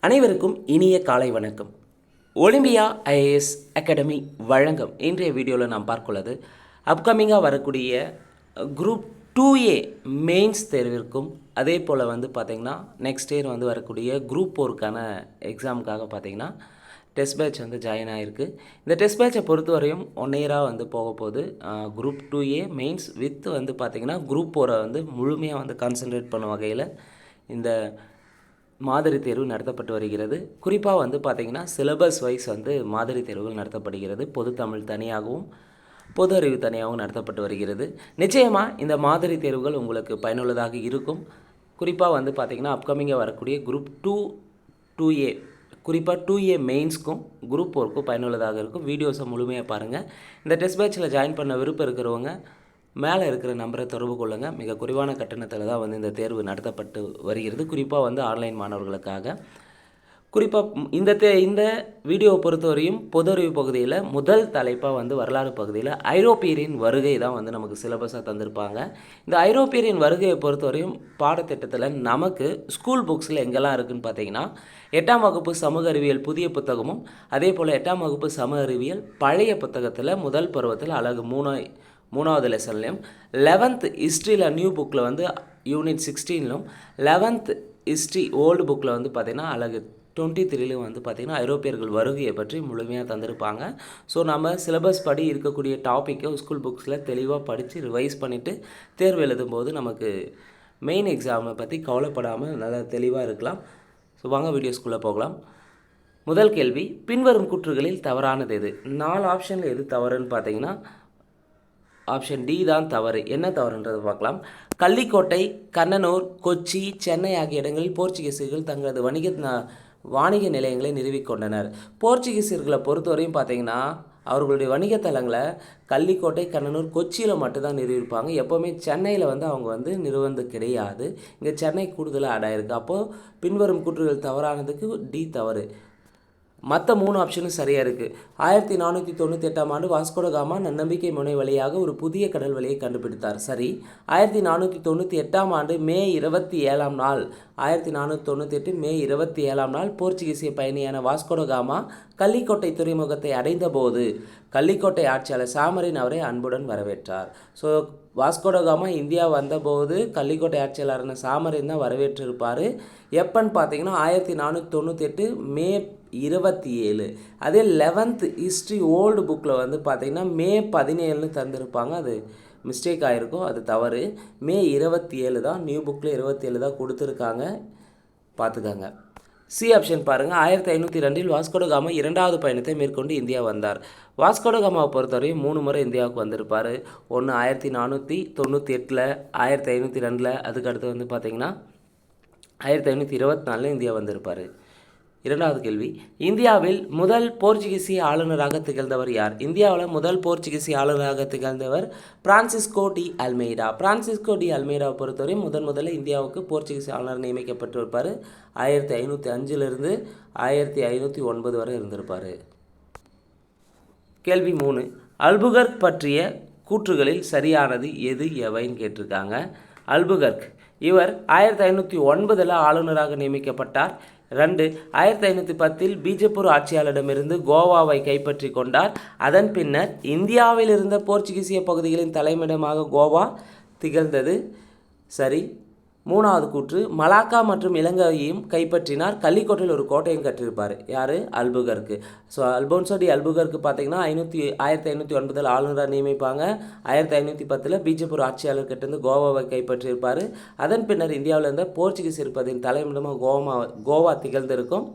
அனைவருக்கும் இனிய காலை வணக்கம். ஒலிம்பியா ஐஏஎஸ் அகாடமி வழங்கும் இன்றைய வீடியோவில் நாம் பார்க்குள்ளது அப்கமிங்காக வரக்கூடிய குரூப் 2A மெயின்ஸ் தேர்விற்கும் அதே போல் பார்த்திங்கன்னா நெக்ஸ்ட் இயர் வரக்கூடிய குரூப் 4க்கான எக்ஸாமுக்காக பார்த்திங்கன்னா டெஸ்ட் பேட்ச் ஜாயின் ஆகிருக்கு. இந்த டெஸ்ட் பேட்சை பொறுத்தவரையும் 1 இயராக போக போகுது. குரூப் 2A மெயின்ஸ் வித் பார்த்திங்கன்னா குரூப் 4 முழுமையாக கான்சன்ட்ரேட் பண்ண வகையில் இந்த மாதிரி தேர்வு நடத்தப்பட்டு வருகிறது. குறிப்பாக பார்த்திங்கன்னா சிலபஸ் வைஸ் மாதிரி தேர்வுகள் நடத்தப்படுகிறது. பொது தமிழ் தனியாகவும் பொது அறிவு தனியாகவும் நடத்தப்பட்டு வருகிறது. நிச்சயமாக இந்த மாதிரி தேர்வுகள் உங்களுக்கு பயனுள்ளதாக இருக்கும். குறிப்பாக பார்த்திங்கன்னா அப்கமிங்காக வரக்கூடிய குரூப் 2A குறிப்பாக 2A மெயின்ஸ்க்கும் குரூப் 4க்கும் பயனுள்ளதாக இருக்கும். வீடியோஸை முழுமையாக பாருங்கள். இந்த டெஸ்ட் பேட்சில் ஜாயின் பண்ண விருப்பம் இருக்கிறவங்க மேலே இருக்கிற நம்பரை தொடர்பு கொள்ளுங்கள். மிக குறைவான கட்டணத்தில் தான் இந்த தேர்வு நடத்தப்பட்டு வருகிறது. குறிப்பாக ஆன்லைன் மாணவர்களுக்காக. குறிப்பாக இந்த வீடியோவை பொறுத்தவரையும் பொது அறிவு பகுதியில் முதல் தலைப்பாக வரலாறு பகுதியில் ஐரோப்பியரின் வருகை தான் நமக்கு சிலபஸாக தந்திருப்பாங்க. இந்த ஐரோப்பியரின் வருகையை பொறுத்தவரையும் பாடத்திட்டத்தில் நமக்கு ஸ்கூல் புக்ஸில் எங்கெல்லாம் இருக்குதுன்னு பார்த்தீங்கன்னா 8ஆம் வகுப்பு சமூக அறிவியல் புதிய புத்தகமும் அதே போல் 8ஆம் வகுப்பு சமூக அறிவியல் பழைய புத்தகத்தில் முதல் பருவத்தில் அழகு 3வது லெசன்லையும் 11th ஹிஸ்ட்ரியில் நியூ புக்கில் யூனிட் 16லும் 11th ஹிஸ்ட்ரி ஓல்டு புக்கில் பார்த்திங்கன்னா அழகு 23லும் பார்த்திங்கன்னா ஐரோப்பியர்கள் வருகையை பற்றி முழுமையாக தந்திருப்பாங்க. ஸோ நம்ம சிலபஸ் படி இருக்கக்கூடிய டாப்பிக்கை ஸ்கூல் புக்ஸில் தெளிவாக படித்து ரிவைஸ் பண்ணிவிட்டு தேர்வு எழுதும்போது நமக்கு மெயின் எக்ஸாமை பற்றி கவலைப்படாமல் நல்லா தெளிவாக இருக்கலாம். ஸோ வாங்க வீடியோஸ்குள்ளே போகலாம். முதல் கேள்வி, பின்வரும் கூற்றுகளில் தவறானது எது? 4 ஆப்ஷனில் எது தவறுன்னு பார்த்தீங்கன்னா ஆப்ஷன் டி தான் தவறு. என்ன தவறுன்றதை பார்க்கலாம். கள்ளிக்கோட்டை, கண்ணனூர், கொச்சி, சென்னை ஆகிய இடங்களில் போர்ச்சுகீசியர்கள் தங்களது வாணிக நிலையங்களை நிறுவிக்கொண்டனர். போர்ச்சுகீசியர்களை பொறுத்தவரையும் பார்த்தீங்கன்னா அவர்களுடைய வணிக தலங்களை கள்ளிக்கோட்டை, கண்ணனூர், கொச்சியில் மட்டும்தான் நிறுவியிருப்பாங்க. எப்போவுமே சென்னையில் அவங்க நிறுவனது கிடையாது. இங்கே சென்னை கூடுதலாக ஆடாயிருக்கு. அப்போது பின்வரும் கூற்றுகள் தவறானதுக்கு டி தவறு. மற்ற 3 ஆப்ஷனும் சரியாக இருக்குது. 1498ஆம் ஆண்டு வாஸ்கோட காமா நன்னம்பிக்கை முனை வழியாக ஒரு புதிய கடல் வழியை கண்டுபிடித்தார். சரி. 1498ஆம் ஆண்டு மே 27ஆம் நாள் 1498 மே 27ஆம் நாள் போர்ச்சுகீசிய பயணியான வாஸ்கோட காமா கள்ளிக்கோட்டை துறைமுகத்தை அடைந்த போது கள்ளிக்கோட்டை ஆட்சியாளர் சாமரின் அவரை அன்புடன் வரவேற்றார். ஸோ வாஸ்கோட காமா இந்தியா வந்தபோது கள்ளிக்கோட்டை ஆட்சியாளரான சாமரின் தான் வரவேற்றிருப்பார். எப்போன்னு பார்த்தீங்கன்னா 1498 மே 27. அதே 11th ஹிஸ்ட்ரி ஓல்டு புக்கில் பார்த்திங்கன்னா மே 17ன்னு தந்திருப்பாங்க. அது மிஸ்டேக் ஆகிருக்கும், அது தவறு. மே 27 தான், நியூ புக்கில் 27 தான் கொடுத்துருக்காங்க, பார்த்துக்காங்க. சி ஆப்ஷன் பாருங்கள். 1502 வாஸ்கோட காமா 2வது பயணத்தை மேற்கொண்டு இந்தியா வந்தார். வாஸ்கோட காமாவை பொறுத்தவரையும் 3 முறை இந்தியாவுக்கு வந்திருப்பார். ஒன்று 1498, 1502, அதுக்கடுத்து பார்த்திங்கன்னா 1524 இந்தியா வந்திருப்பார். 2வது கேள்வி, இந்தியாவில் முதல் போர்ச்சுகீசிய ஆளுநராக திகழ்ந்தவர் யார்? இந்தியாவில் முதல் போர்ச்சுகீசிய ஆளுநராக திகழ்ந்தவர் Francisco de Almeida. Francisco de அல்மெய்டாவை பொறுத்தவரை முதல்ல இந்தியாவுக்கு போர்ச்சுகீசிய ஆளுநர் நியமிக்கப்பட்டிருப்பார். 1505லிருந்து 1509 வரை இருந்திருப்பார். கேள்வி 3, அல்புகர்க் பற்றிய கூற்றுகளில் சரியானது எது எவைன்னு கேட்டிருக்காங்க. அல்புகர்க் இவர் 1509 ஆளுநராக நியமிக்கப்பட்டார். 2, 1510 பீஜப்பூர் ஆட்சியாளரிடமிருந்து கோவாவை கைப்பற்றி கொண்டார். அதன் பின்னர் இந்தியாவில் இருந்த போர்ச்சுகீசிய பகுதிகளின் தலைமையிடமாக கோவா திகழ்ந்தது. சரி. 3வது கூற்று, மலாக்கா மற்றும் இலங்கையையும் கைப்பற்றினார். கள்ளிக்கோட்டையில் ஒரு கோட்டையும் கட்டியிருப்பார். யார்? Albuquerque. So Alfonso de Albuquerque பார்த்தீங்கன்னா 1509 ஆளுநராக நியமிப்பாங்க. 1510 பீஜப்பூர் ஆட்சியாளர் கிட்டேருந்து கோவாவை கைப்பற்றியிருப்பார். அதன் பின்னர் இந்தியாவில் இருந்த போர்ச்சுகீஸ் இருப்பதின் தலைமையிடமாக கோவா திகழ்ந்திருக்கும்.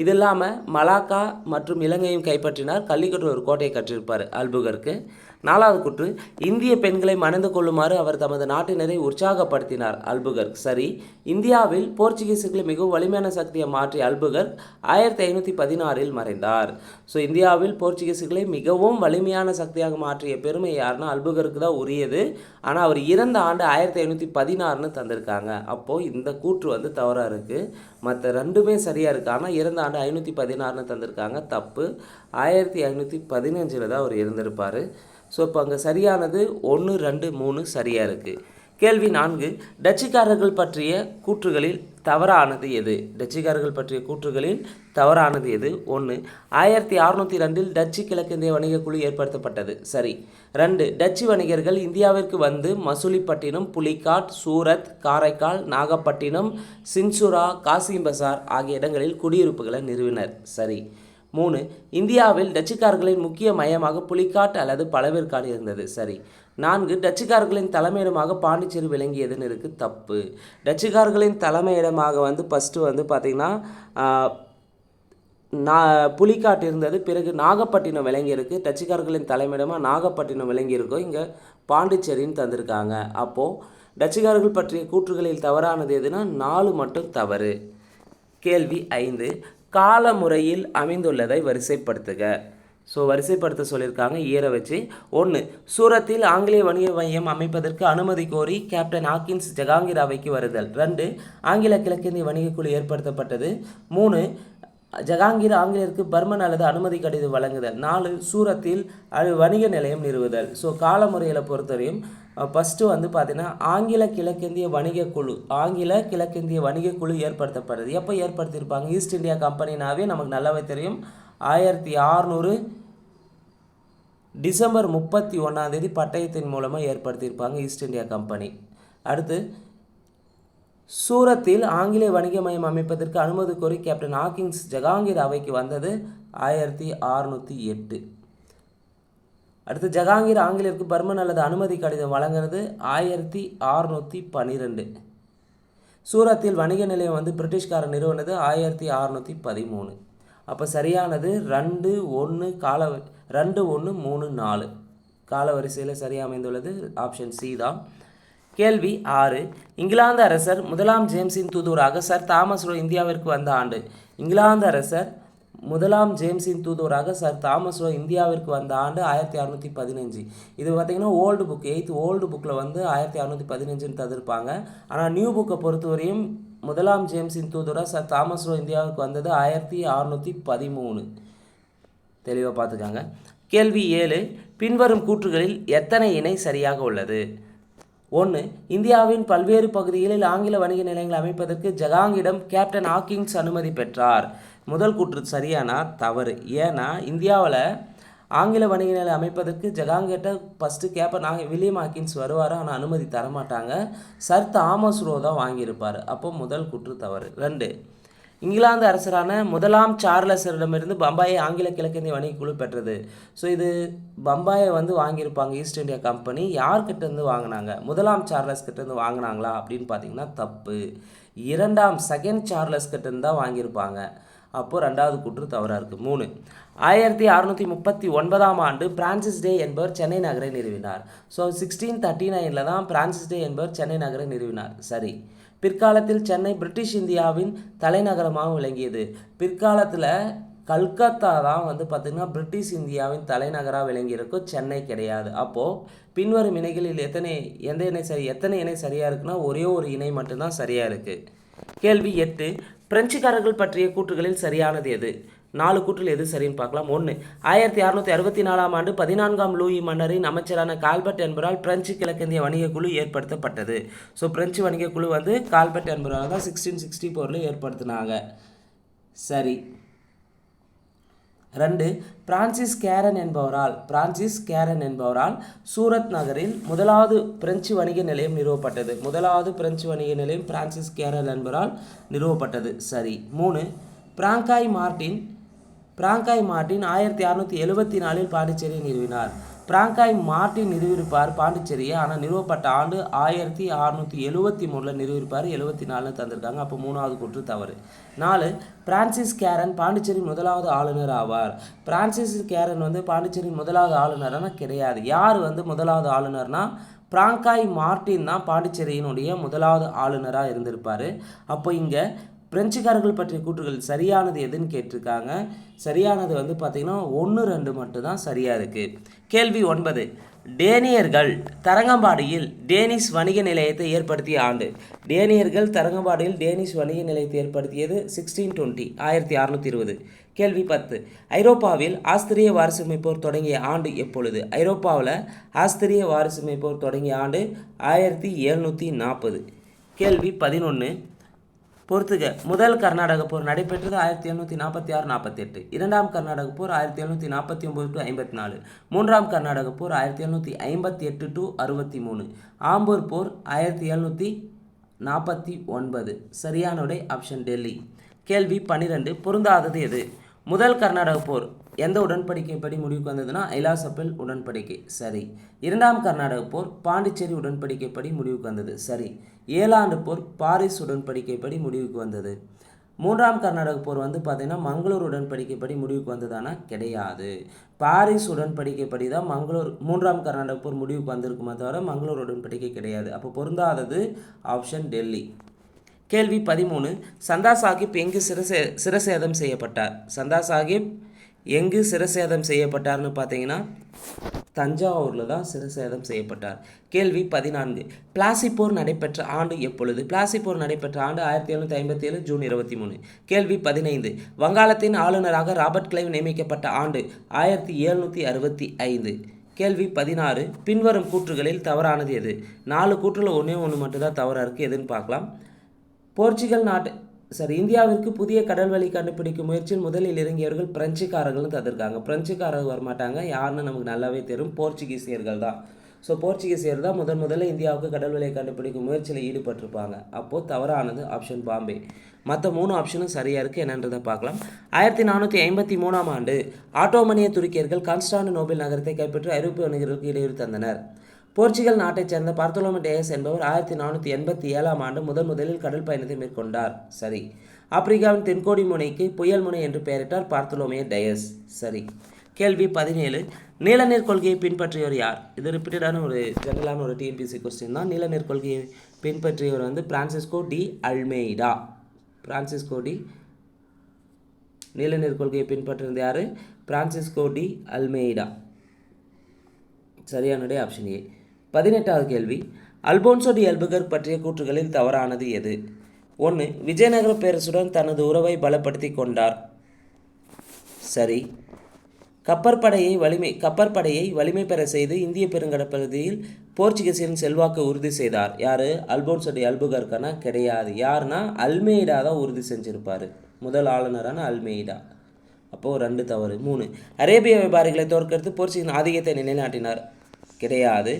இது இல்லாமல் மலாக்கா மற்றும் இலங்கையும் கைப்பற்றினார். கள்ளிக்கோட்டையில் ஒரு கோட்டையை கட்டியிருப்பார் அல்புகர்க்கு. 4வது கூற்று, இந்திய பெண்களை மணந்து கொள்ளுமாறு அவர் தமது நாட்டினரை உற்சாகப்படுத்தினார். அல்புகர்க். சரி. இந்தியாவில் போர்ச்சுகீசுகளை மிகவும் வலிமையான சக்தியை மாற்றிய அல்புகர்க் 1516 மறைந்தார். ஸோ இந்தியாவில் போர்ச்சுகீசுகளை மிகவும் வலிமையான சக்தியாக மாற்றிய பெருமை யாருன்னா அல்புகர்க்கு தான் உரியது. ஆனால் அவர் இறந்த ஆண்டு 1516ன்னு தந்திருக்காங்க. அப்போது இந்த கூற்று தவறாக இருக்குது. மற்ற 2மே சரியாக இருக்குது. ஆனால் இறந்த ஆண்டு 516ன்னு தந்திருக்காங்க, தப்பு. 1515 தான் அவர் இருந்திருப்பார். ஸோ இப்போ அங்கே சரியானது 1, 2, 3 சரியாக இருக்குது. கேள்வி 4, டச்சுக்காரர்கள் பற்றிய கூற்றுகளில் தவறானது எது? டச்சுக்காரர்கள் பற்றிய கூற்றுகளில் தவறானது எது? 1. 1602 டச்சு கிழக்கிந்திய வணிக குழு ஏற்படுத்தப்பட்டது. சரி. 2. டச்சு வணிகர்கள் இந்தியாவிற்கு வந்து மசூலிப்பட்டினம், புலிகாட், சூரத், காரைக்கால், நாகப்பட்டினம், சின்சுரா, காசிம் பசார் ஆகிய இடங்களில் குடியிருப்புகளை நிறுவினர். சரி. 3. இந்தியாவில் டச்சுக்காரர்களின் முக்கிய மையமாக புலிகாட் அல்லது பழவேற்காடு இருந்தது. சரி. 4. டச்சுக்காரர்களின் தலைமையிடமாக பாண்டிச்சேரி விளங்கியதுன்னு இருக்குது. தப்பு. டச்சுக்காரர்களின் தலைமையிடமாக ஃபஸ்ட்டு பார்த்திங்கன்னா புலிகாட் இருந்தது. பிறகு நாகப்பட்டினம் விளங்கியிருக்கு. டச்சுக்காரர்களின் தலைமையிடமாக நாகப்பட்டினம் விளங்கியிருக்கும். இங்கே பாண்டிச்சேரின்னு தந்திருக்காங்க. அப்போது டச்சுக்காரர்கள் பற்றிய கூற்றுகளில் தவறானது எதுனா 4 மட்டும் தவறு. கேள்வி 5. கால முறையில் அமைந்துள்ளதை வரிசைப்படுத்துக. வரிசைப்படுத்த சொல்லியிருக்காங்க இயரை வச்சு. 1. சூரத்தில் ஆங்கிலேய வணிக மையம் அமைப்பதற்கு அனுமதி கோரி கேப்டன் ஹாக்கின்ஸ் ஜஹாங்கீர் அவைக்கு வருதல். 2. ஆங்கில கிழக்கிந்திய வணிக குழு ஏற்படுத்தப்பட்டது. 3. ஜஹாங்கீர் ஆங்கிலேயருக்கு பர்மன் அல்லது அனுமதி கடிதம் வழங்குதல். 4. சூரத்தில் வணிக நிலையம் நிறுவுதல். கால முறையில் பொறுத்தவரையும் ஃபஸ்ட்டு பார்த்தீங்கன்னா ஆங்கில கிழக்கிந்திய வணிக குழு ஏற்படுத்தப்படுது. எப்போ ஏற்படுத்தியிருப்பாங்க? ஈஸ்ட் இந்தியா கம்பெனினாவே நமக்கு நல்லாவே தெரியும். 1600 டிசம்பர் 31 பட்டயத்தின் மூலமாக ஏற்படுத்தியிருப்பாங்க ஈஸ்ட் இந்தியா கம்பெனி. அடுத்து சூரத்தில் ஆங்கிலேய வணிக மையம் அமைப்பதற்கு அனுமதி கோரி கேப்டன் ஹாக்கின்ஸ் ஜஹாங்கீர் அவைக்கு வந்தது 1608. அடுத்து ஜஹாங்கீர் ஆங்கிலேயருக்கு பர்மன் அல்லது அனுமதி கடிதம் வழங்குறது 1612. சூரத்தில் வணிக நிலையம் பிரிட்டிஷ்காரர் நிறுவனது 1613. அப்போ சரியானது 2, 1 2, 1, 3, 4 கால வரிசையில் சரியாக அமைந்துள்ளது ஆப்ஷன் சி தான். கேள்வி 6. இங்கிலாந்து அரசர் முதலாம் ஜேம்ஸின் தூதுவராக சர் தாமஸ் ரோ இந்தியாவிற்கு வந்த ஆண்டு. இங்கிலாந்து அரசர் முதலாம் ஜேம்ஸின் தூதுவராக சர் தாமஸ் ரோ இந்தியாவிற்கு வந்த ஆண்டு 1615. இது பார்த்திங்கன்னா ஓல்டு புக் 8th ஓல்டு புக்கில் 1615 தந்திருப்பாங்க. ஆனால் நியூ புக்கை பொறுத்தவரையும் முதலாம் ஜேம்ஸின் தூதுவராக சர் தாமஸ் ரோ இந்தியாவுக்கு வந்தது 1613. தெளிவாக பார்த்துக்காங்க. கேள்வி 7. பின்வரும் கூற்றுகளில் எத்தனை இணை சரியாக உள்ளது? 1. இந்தியாவின் பல்வேறு பகுதிகளில் ஆங்கில வணிக நிலையங்கள் அமைப்பதற்கு ஜஹாங்கீரிடம் கேப்டன் ஹாக்கின்ஸ் அனுமதி பெற்றார். முதல் கூற்று சரியானா தவறு. ஏன்னா இந்தியாவில் ஆங்கில வணிக நிலையம் அமைப்பதற்கு ஜஹாங்கீர்கிட்ட ஃபஸ்ட்டு கேப்டன் வில்லியம் ஹாக்கின்ஸ் வருவார். ஆனால் அனுமதி தரமாட்டாங்க. சர் தாமஸ் ரோ தான் வாங்கியிருப்பார். அப்போ முதல் கூற்று தவறு. 2. இங்கிலாந்து அரசரான முதலாம் சார்லஸரிடமிருந்து பம்பாயை ஆங்கில கிழக்கிந்திய வணிக குழு பெற்றது. இது பம்பாயை வாங்கியிருப்பாங்க ஈஸ்ட் இந்தியா கம்பெனி. யார்கிட்டேருந்து வாங்கினாங்க? முதலாம் சார்லஸ் கிட்டேருந்து வாங்கினாங்களா அப்படின்னு பார்த்தீங்கன்னா தப்பு. செகண்ட் சார்லஸ் கிட்டேருந்து தான் வாங்கியிருப்பாங்க. அப்போது 2வது கூற்று தவறாக இருக்குது. 3. 1639 ஆண்டு பிரான்சிஸ் டே என்பவர் சென்னை நகரை நிறுவினார். 1639 தான் பிரான்சிஸ் டே என்பவர் சென்னை நகரை நிறுவினார். சரி. பிற்காலத்தில் சென்னை பிரிட்டிஷ் இந்தியாவின் தலைநகரமாக விளங்கியது. பிற்காலத்தில் கல்கத்தா தான் பார்த்திங்கன்னா பிரிட்டிஷ் இந்தியாவின் தலைநகராக விளங்கியிருக்கும், சென்னை கிடையாது. அப்போது பின்வரும் இணைகளில் எத்தனை இணை சரியாக இருக்குன்னா ஒரே ஒரு இணை மட்டும்தான் சரியாக இருக்குது. கேள்வி 8. பிரெஞ்சுக்காரர்கள் பற்றிய கூற்றுகளில் சரியானது எது? 4 கூற்றில் எது சரின்னு பார்க்கலாம். 1. 1664 ஆண்டு 14ஆம் லூயி மன்னரின் அமைச்சரான கால்பர்ட் என்பவரால் பிரெஞ்சு கிழக்கிந்திய வணிக குழு ஏற்படுத்தப்பட்டது. பிரெஞ்சு வணிக குழு கால்பர்ட் என்பவரால் தான் 1664 ஏற்படுத்தினாங்க. சரி. 2. பிரான்சிஸ் கேரன் என்பவரால் சூரத் நகரில் முதலாவது பிரெஞ்சு வணிக நிலையம் நிறுவப்பட்டது. முதலாவது பிரெஞ்சு வணிக நிலையம் பிரான்சிஸ் கேரன் என்பவரால் நிறுவப்பட்டது. சரி. 3. பிராங்காய் மார்டின் 1674 பாண்டிச்சேரியை நிறுவினார். பிராங்காய் மார்டின் நிறுவியிருப்பார் பாண்டிச்சேரியை. ஆனால் நிறுவப்பட்ட ஆண்டு 1673 நிறுவியிருப்பார். 74 தந்திருக்காங்க. அப்போ 3வது கூற்று தவறு. 4. பிரான்சிஸ் கேரன் பாண்டிச்சேரி முதலாவது ஆளுநர் ஆவார். பிரான்சிஸ் கேரன் பாண்டிச்சேரி முதலாவது ஆளுநர்னா கிடையாது. யார் முதலாவது ஆளுநர்னா பிராங்காய் மார்டின் தான் பாண்டிச்சேரியினுடைய முதலாவது ஆளுநராக இருந்திருப்பார். அப்போ இங்கே பிரெஞ்சுக்காரர்கள் பற்றிய கூற்றுகள் சரியானது எதுன்னு கேட்டிருக்காங்க. சரியானது பார்த்திங்கன்னா 1, 2 மட்டும்தான் சரியாக இருக்குது. கேள்வி 9. டேனியர்கள் தரங்கம்பாடியில் டேனிஷ் வணிக நிலையத்தை ஏற்படுத்திய ஆண்டு. டேனியர்கள் தரங்கம்பாடியில் டேனிஷ் வணிக நிலையத்தை ஏற்படுத்தியது 1620 1620. கேள்வி 10. ஐரோப்பாவில் ஆஸ்திரிய வாரிசுரிமை போர் தொடங்கிய ஆண்டு எப்பொழுது? ஐரோப்பாவில் ஆஸ்திரிய வாரிசுரிமை போர் தொடங்கிய ஆண்டு 1740. கேள்வி 11. பொறுத்துக. முதல் கர்நாடக போர் நடைபெற்றது 1746-48. இரண்டாம் கர்நாடக போர் 1749-54. மூன்றாம் கர்நாடக போர் 1758-63. ஆம்பூர் போர் 1749. சரியான விடை ஆப்ஷன் டெல்லி. கேள்வி 12. பொருந்தாதது எது? முதல் கர்நாடக போர் எந்த உடன்படிக்கைப்படி முடிவுக்கு வந்ததுன்னா ஐலாசப்பல் உடன்படிக்கை. சரி. இரண்டாம் கர்நாடக போர் பாண்டிச்சேரி உடன்படிக்கைப்படி முடிவுக்கு வந்தது. சரி. 7 ஆண்டு போர் பாரிஸ் உடன்படிக்கைப்படி முடிவுக்கு வந்தது. மூன்றாம் கர்நாடக போர் வந்து பார்த்தீங்கன்னா மங்களூர் உடன்படிக்கைப்படி முடிவுக்கு வந்ததானா கிடையாது. பாரிஸ் உடன்படிக்கைப்படி தான் மூன்றாம் கர்நாடக போர் முடிவுக்கு வந்திருக்குமே தவிர மங்களூர் உடன்படிக்கை கிடையாது. அப்போ பொருந்தாதது ஆப்ஷன் டெல்லி. கேள்வி 13. சந்தா சாஹிப் எங்கு சிரசேதம் செய்யப்பட்டார்? சந்தா சாஹிப் எங்கு சிரசேதம் செய்யப்பட்டார்னு பார்த்தீங்கன்னா தஞ்சாவூரில் தான் சிரசேதம் செய்யப்பட்டார். கேள்வி 14. பிளாசி போர் நடைபெற்ற ஆண்டு எப்பொழுது? பிளாசி போர் நடைபெற்ற ஆண்டு 1757 ஜூன் 23. கேள்வி 15. வங்காளத்தின் ஆளுநராக ராபர்ட் கிளைவ் நியமிக்கப்பட்ட ஆண்டு 1765. கேள்வி 16. பின்வரும் கூற்றுகளில் தவறானது எது? 4 கூற்றில் ஒன்று மட்டும்தான் தவறாக இருக்குது. எதுன்னு பார்க்கலாம். போர்ச்சுகல் இந்தியாவிற்கு புதிய கடல்வழி கண்டுபிடிக்கும் முயற்சியில் முதலில் இறங்கியவர்கள் பிரெஞ்சுக்காரர்கள்னு தந்திருக்காங்க. பிரெஞ்சுக்காரர்கள் வரமாட்டாங்க. யாருன்னு நமக்கு நல்லாவே தெரியும், போர்ச்சுகீசியர்கள் தான். ஸோ போர்ச்சுகீசியர் தான் முதல்ல இந்தியாவுக்கு கடல்வழியை கண்டுபிடிக்கும் முயற்சியில் ஈடுபட்டிருப்பாங்க. அப்போது தவறானது ஆப்ஷன் பாம்பே. மற்ற 3 ஆப்ஷனும் சரியாக இருக்குது. என்னன்றதை பார்க்கலாம். 1453ஆம் ஆண்டு ஆட்டோமனிய துருக்கியர்கள் கான்ஸ்டாண்டினோபிள் நகரத்தை கைப்பற்றி ஐரோப்பிய வணிகர்களுக்கு இடையூறு தந்தனர். போர்ச்சுகல் நாட்டைச் சேர்ந்த பார்த்தோலோமி டயஸ் என்பவர் 1487ஆம் ஆண்டு முதலில் கடல் பயணத்தை மேற்கொண்டார். சரி. ஆப்பிரிக்காவின் தென்கோடி முனைக்கு புயல் முனை என்று பெயரிட்டார் பார்த்தோலோமிய டயஸ். சரி. கேள்வி 17. நீலநீர் கொள்கையை பின்பற்றியவர் யார்? இது ரிப்பீட்டடான ஒரு ஜெனரலான ஒரு டிஎன்பிசி கொஸ்டின் தான். நீலநீர் கொள்கையை பின்பற்றியவர் வந்து பிரான்சிஸ்கோ டி அல்மெய்டா. நீலநீர் கொள்கையை பின்பற்றினது யார்? Francisco de Almeida. சரியானதே ஆப்ஷன் ஏ. 18வது கேள்வி. அல்போன்சோ டி அல்புகர்க் பற்றிய கூற்றுகளில் தவறானது எது? 1. விஜயநகர பேரரசுடன் தனது உறவை பலப்படுத்தி கொண்டார். சரி. கப்பற்படையை வலிமை பெற செய்து இந்திய பெருங்கடற்பகுதியில் போர்ச்சுகீசியரின் செல்வாக்கு உறுதி செய்தார். யார்? அல்போன்சோ டி அல்புகர்க்கானா கிடையாது. யாருன்னா அல்மெய்டா தான் உறுதி செஞ்சிருப்பார். முதல் ஆளுநரான அல்மெய்டா. அப்போது 2 தவறு. 3. அரேபிய வியாபாரிகளை தோற்கடித்து போர்ச்சுகீசின் ஆதிக்கத்தை நிலைநாட்டினார். கிடையாது.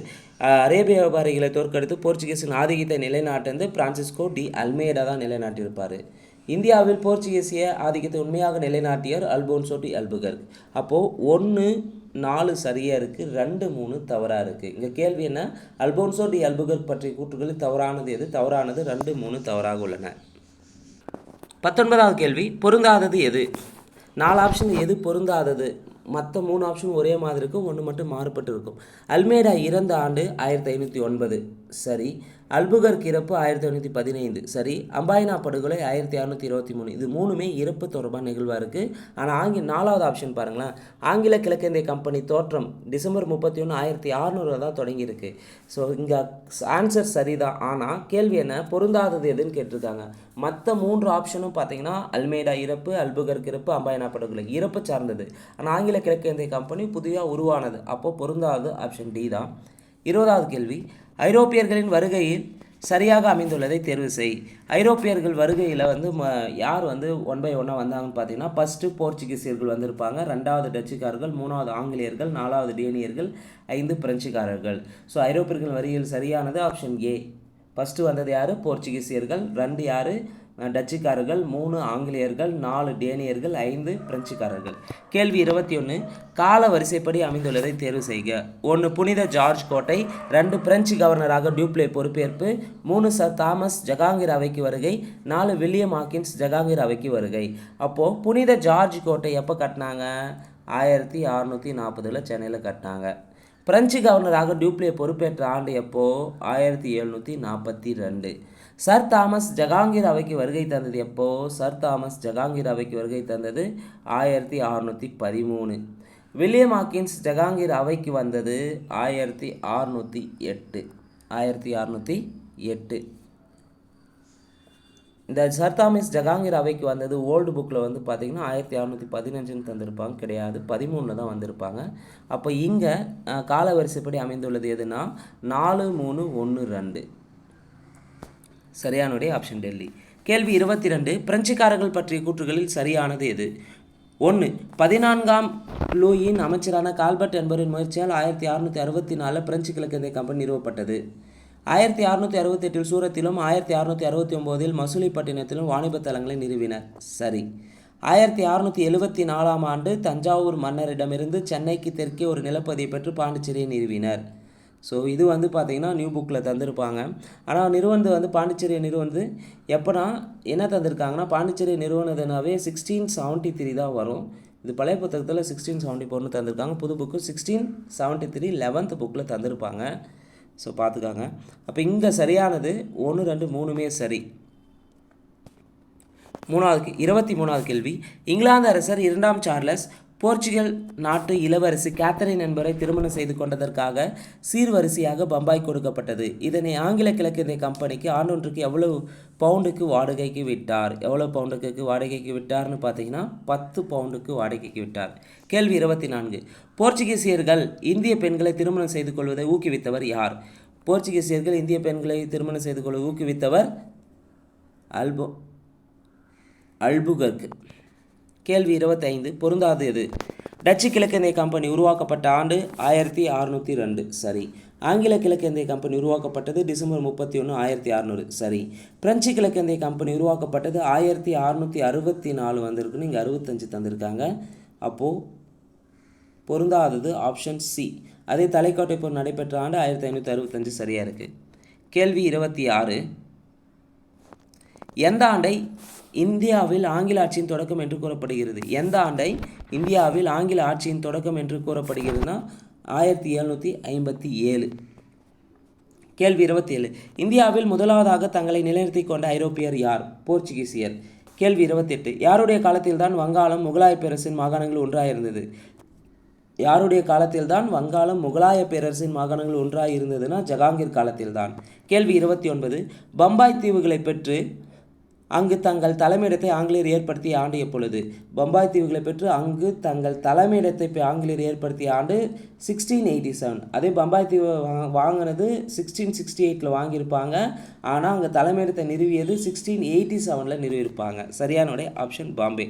அரேபிய வியாபாரிகளை தோற்கடித்து போர்ச்சுகீசின் ஆதிக்கத்தை நிலைநாட்டினது பிரான்சிஸ்கோ டி அல்மெய்டா தான் நிலைநாட்டியிருப்பார். இந்தியாவில் போர்ச்சுகீசிய ஆதிக்கத்தை உண்மையாக நிலைநாட்டியவர் அல்போன்சோ டி அல்புகர்க். அப்போது 1, 4 சரியாக இருக்குது, 2, 3 தவறாக இருக்குது. இங்கே கேள்வி என்ன? அல்போன்சோ டி அல்புகர்க் பற்றிய கூற்றுகளில் தவறானது எது? தவறானது 2, 3 தவறாக உள்ளன. 19வது கேள்வி. பொருந்தாதது எது? 4 ஆப்ஷன் எது பொருந்தாதது? மற்ற 3 ஆப்ஷன் ஒரே மாதிரி இருக்கும், 1 மட்டும் மாறுபட்டு இருக்கும். அல்மெய்டா இறந்த ஆண்டு 1509. சரி. அல்புகர்க் இறப்பு 1515. சரி. அம்பாயினா படுகொலை 1623. இது 3மே இறப்பு தொடர்பான நிகழ்வாக இருக்குது. ஆனால் 4வது ஆப்ஷன் பாருங்களேன். ஆங்கில கிழக்கிந்திய கம்பெனி தோற்றம் டிசம்பர் 31, 1600 தான் தொடங்கியிருக்கு. ஸோ இங்கே ஆன்சர் சரிதான். ஆனால் கேள்வி என்ன? பொருந்தாதது எதுன்னு கேட்டிருக்காங்க. மற்ற 3 ஆப்ஷனும் பார்த்தீங்கன்னா அல்மெய்டா இறப்பு, அல்புகர்க் இறப்பு, அம்பாயினா படுகொலை இறப்பு சார்ந்தது. ஆனால் ஆங்கில கிழக்கிந்திய கம்பெனி புதிதாக உருவானது. அப்போது பொருந்தாதது ஆப்ஷன் டி தான். 20வது கேள்வி. ஐரோப்பியர்களின் வருகையில் சரியாக அமைந்துள்ளதை தேர்வு செய். ஐரோப்பியர்கள் வருகையில் வந்து யார் வந்து 1 by 1 வந்தாங்கன்னு பார்த்தீங்கன்னா, ஃபஸ்ட்டு போர்ச்சுகீசியர்கள் வந்திருப்பாங்க, 2வது டச்சுக்காரர்கள், 3வது ஆங்கிலேயர்கள், 4வது டேனியர்கள், 5 பிரெஞ்சுக்காரர்கள். ஸோ ஐரோப்பியர்கள் வருகையில் சரியானது ஆப்ஷன் ஏ. ஃபஸ்ட்டு வந்தது யார்? போர்ச்சுகீசியர்கள். 2 யார்? டச்சுக்காரர்கள். 3 ஆங்கிலேயர்கள். 4 டேனியர்கள். 5 பிரெஞ்சுக்காரர்கள். கேள்வி 21. கால வரிசைப்படி அமைந்துள்ளதை தேர்வு செய்க. 1. புனித ஜார்ஜ் கோட்டை. 2. பிரெஞ்சு கவர்னராக டியூப்ளே பொறுப்பேற்பு. 3. சர் தாமஸ் ஜகாங்கீர் அவைக்கு வருகை. 4. வில்லியம் ஹாக்கின்ஸ் ஜகாங்கீர் அவைக்கு வருகை. அப்போது புனித ஜார்ஜ் கோட்டை எப்போ கட்டினாங்க? 1640 சென்னையில் கட்டினாங்க. பிரெஞ்சு கவர்னராக டியூப்ளே பொறுப்பேற்ற ஆண்டு எப்போது? 1742. சர் தாமஸ் ஜகாங்கீர் அவைக்கு வருகை தந்தது எப்போது? சர் தாமஸ் ஜகாங்கீர் அவைக்கு வருகை தந்தது 1613. வில்லியம் ஹாக்கின்ஸ் ஜகாங்கீர் அவைக்கு வந்தது 1608. இந்த சர் தாமஸ் ஜகாங்கீர் அவைக்கு வந்தது ஓல்டு புக்கில் வந்து பார்த்திங்கன்னா 1615 தந்திருப்பாங்க. கிடையாது, 13 தான் வந்திருப்பாங்க. அப்போ இங்கே கால வரிசைப்படி அமைந்துள்ளது எதுனா 4, 3, 1, 2. சரியானுடைய ஆப்ஷன் டெல்லி. கேள்வி 22 பிரெஞ்சுக்காரர்கள் பற்றிய கூற்றுகளில் சரியானது எது? 1. 14ஆம் லூயின் அமைச்சரான கால்பர்ட் என்பவரின் முயற்சியால் 1664 பிரெஞ்சு கிழக்கிந்திய கம்பெனி நிறுவப்பட்டது. 1668 சூரத்திலும் 1669 மசூலிப்பட்டினத்திலும் வாணிப தலங்களை நிறுவினர். சரி. 1674ஆம் ஆண்டு தஞ்சாவூர் மன்னரிடமிருந்து சென்னைக்கு தெற்கே ஒரு நிலப்பகுதியை பெற்று பாண்டிச்சேரியை நிறுவினர். ஸோ இது பார்த்தீங்கன்னா நியூ புக்கில் தந்திருப்பாங்க. ஆனால் நிறுவனது பாண்டிச்சேரியை நிறுவனது எப்போனா என்ன தந்திருக்காங்கன்னா, பாண்டிச்சேரியை நிறுவனதுனாவே 1673 தான் வரும். இது பழைய புத்தகத்தில் 1674 தந்திருக்காங்க. புது புக்கு 1673 11th புக்கில் தந்திருப்பாங்க. ஸோ பார்த்துக்காங்க. அப்போ இங்கே சரியானது 1, 2, 3மே சரி. 23வது கேள்வி. இங்கிலாந்து அரசர் 2ஆம் சார்லஸ் போர்ச்சுகல் நாட்டு இளவரசி கேத்தரின் என்பவரை திருமணம் செய்து கொண்டதற்காக சீர்வரிசையாக பம்பாய் கொடுக்கப்பட்டது. இதனை ஆங்கில கிழக்கிந்திய கம்பெனிக்கு ஆண்டொன்றுக்கு எவ்வளவு பவுண்டுக்கு வாடகைக்கு விட்டார்? எவ்வளோ பவுண்டுக்கு வாடகைக்கு விட்டார்னு பார்த்தீங்கன்னா 10 பவுண்டுக்கு வாடகைக்கு விட்டார். கேள்வி 24. போர்ச்சுகீசியர்கள் இந்திய பெண்களை திருமணம் செய்து கொள்வதை ஊக்குவித்தவர் யார்? போர்ச்சுகீசியர்கள் இந்திய பெண்களை திருமணம் செய்து கொள்வதை ஊக்குவித்தவர் அல்புகர்க். கேள்வி 25 பொருந்தாது எது? டச்சு கிழக்கிந்திய கம்பெனி உருவாக்கப்பட்ட ஆண்டு 1602. சரி. ஆங்கில கிழக்கிந்திய கம்பெனி உருவாக்கப்பட்டது டிசம்பர் 31, 1600. சரி. பிரெஞ்சு கிழக்கிந்திய கம்பெனி உருவாக்கப்பட்டது 1664 வந்திருக்குன்னு இங்கே 65 தந்திருக்காங்க. அப்போது பொருந்தாதது ஆப்ஷன் சி. அதே தலைக்கோட்டை போர் நடைபெற்ற ஆண்டு 1565 சரியாக இருக்குது. கேள்வி 26. எந்த ஆண்டை இந்தியாவில் ஆங்கில ஆட்சியின் தொடக்கம் என்று கூறப்படுகிறது? எந்த ஆண்டை இந்தியாவில் ஆங்கில ஆட்சியின் தொடக்கம் என்று கூறப்படுகிறதுனா 1757. கேள்வி 27. இந்தியாவில் முதலாவதாக தங்களை நிலைநிறுத்தி கொண்ட ஐரோப்பியர் யார்? போர்ச்சுகீசியர். கேள்வி 28. யாருடைய காலத்தில்தான் வங்காளம் முகலாய பேரரசின் மாகாணங்கள் ஒன்றாயிருந்தது? யாருடைய காலத்தில்தான் வங்காளம் முகலாய பேரரசின் மாகாணங்கள் ஒன்றாயிருந்ததுன்னா ஜஹாங்கீர் காலத்தில்தான். கேள்வி 29. பம்பாய் தீவுகளை பெற்று அங்கு தங்கள் தலைமையிடத்தை ஆங்கிலேயர் ஏற்படுத்திய ஆண்டு எப்பொழுது? பம்பாய் தீவுகளை பெற்று அங்கு தங்கள் தலைமையிடத்தை ஆங்கிலேயர் ஏற்படுத்திய ஆண்டு 1687. அதே பம்பாய் தீவு வாங்கினது 1668 வாங்கியிருப்பாங்க. ஆனால் அங்கே தலைமையிடத்தை நிறுவியது 1687 நிறுவியிருப்பாங்க. சரியான விடை ஆப்ஷன் பாம்பே.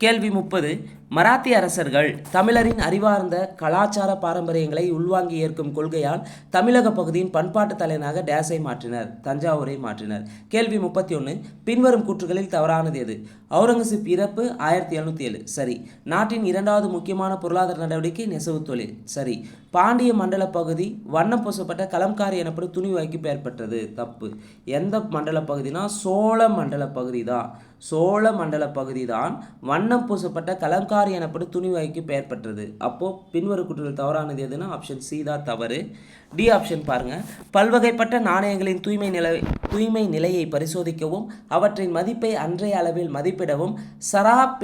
கேள்வி 30. மராத்திய அரசர்கள் தமிழரின் அறிவார்ந்த கலாச்சார பாரம்பரியங்களை உள்வாங்கி ஏற்கும் கொள்கையால் தமிழக பகுதியின் பண்பாட்டு தலைவனாக டேஸை மாற்றினர்? தஞ்சாவூரை மாற்றினர். கேள்வி 31. பின்வரும் கூற்றுகளில் தவறானது எது? அவுரங்கசீப் இறப்பு 1707. சரி. நாட்டின் 2வது முக்கியமான பொருளாதார நடவடிக்கை நெசவு தொழில். சரி. பாண்டிய மண்டல பகுதி வண்ணம் பூசப்பட்ட கலம்காரி எனப்படும் துணி வாய்க்கு பெயர் பெற்றது. தப்பு. எந்த மண்டல பகுதினா சோழ மண்டல பகுதி தான். சோழ மண்டல பகுதி தான் வண்ணம் பூசப்பட்ட கலம்காரி எனப்படும் துணி வாய்க்கு பெயர் பெற்றது. அப்போது பின்வரும் கூற்றுகள் தவறானது எதுனா ஆப்ஷன் சி தான் தவறு. டி ஆப்ஷன் பாருங்கள். பல்வகைப்பட்ட நாணயங்களின் தூய்மை நிலையை பரிசோதிக்கவும் அவற்றின் மதிப்பை அன்றைய அளவில் மதிப்பிடவும் சராப்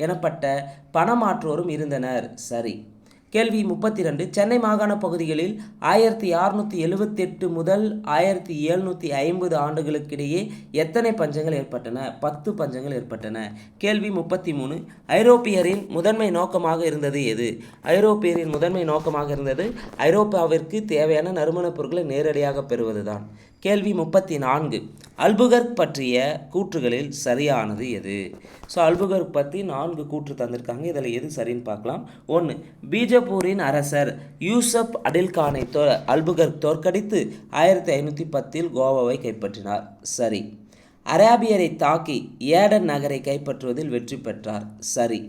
எனப்பட்ட பணமாற்றோரும் இருந்தனர். சரி. கேள்வி 32. சென்னை மாகாண பகுதிகளில் 1678 முதல் 1750 ஆண்டுகளுக்கிடையே எத்தனை பஞ்சங்கள் ஏற்பட்டன? 10 பஞ்சங்கள் ஏற்பட்டன. கேள்வி 33. ஐரோப்பியரின் முதன்மை நோக்கமாக இருந்தது எது? ஐரோப்பியரின் முதன்மை நோக்கமாக இருந்தது ஐரோப்பாவிற்கு தேவையான நறுமணப் பொருட்களை நேரடியாக பெறுவதுதான். கேள்வி 34. அல்புகர்க் பற்றிய கூற்றுகளில் சரியானது எது? ஸோ அல்புகர்க் பற்றி 4 கூற்று தந்திருக்காங்க. இதில் எது சரின்னு பார்க்கலாம். 1. பீஜப்பூரின் அரசர் யூசப் அடில்கானை அல்புகர்க் தோற்கடித்து 1510 கோவாவை கைப்பற்றினார். சரி. அராபியரை தாக்கி ஏடன் நகரை கைப்பற்றுவதில் வெற்றி பெற்றார். சரி.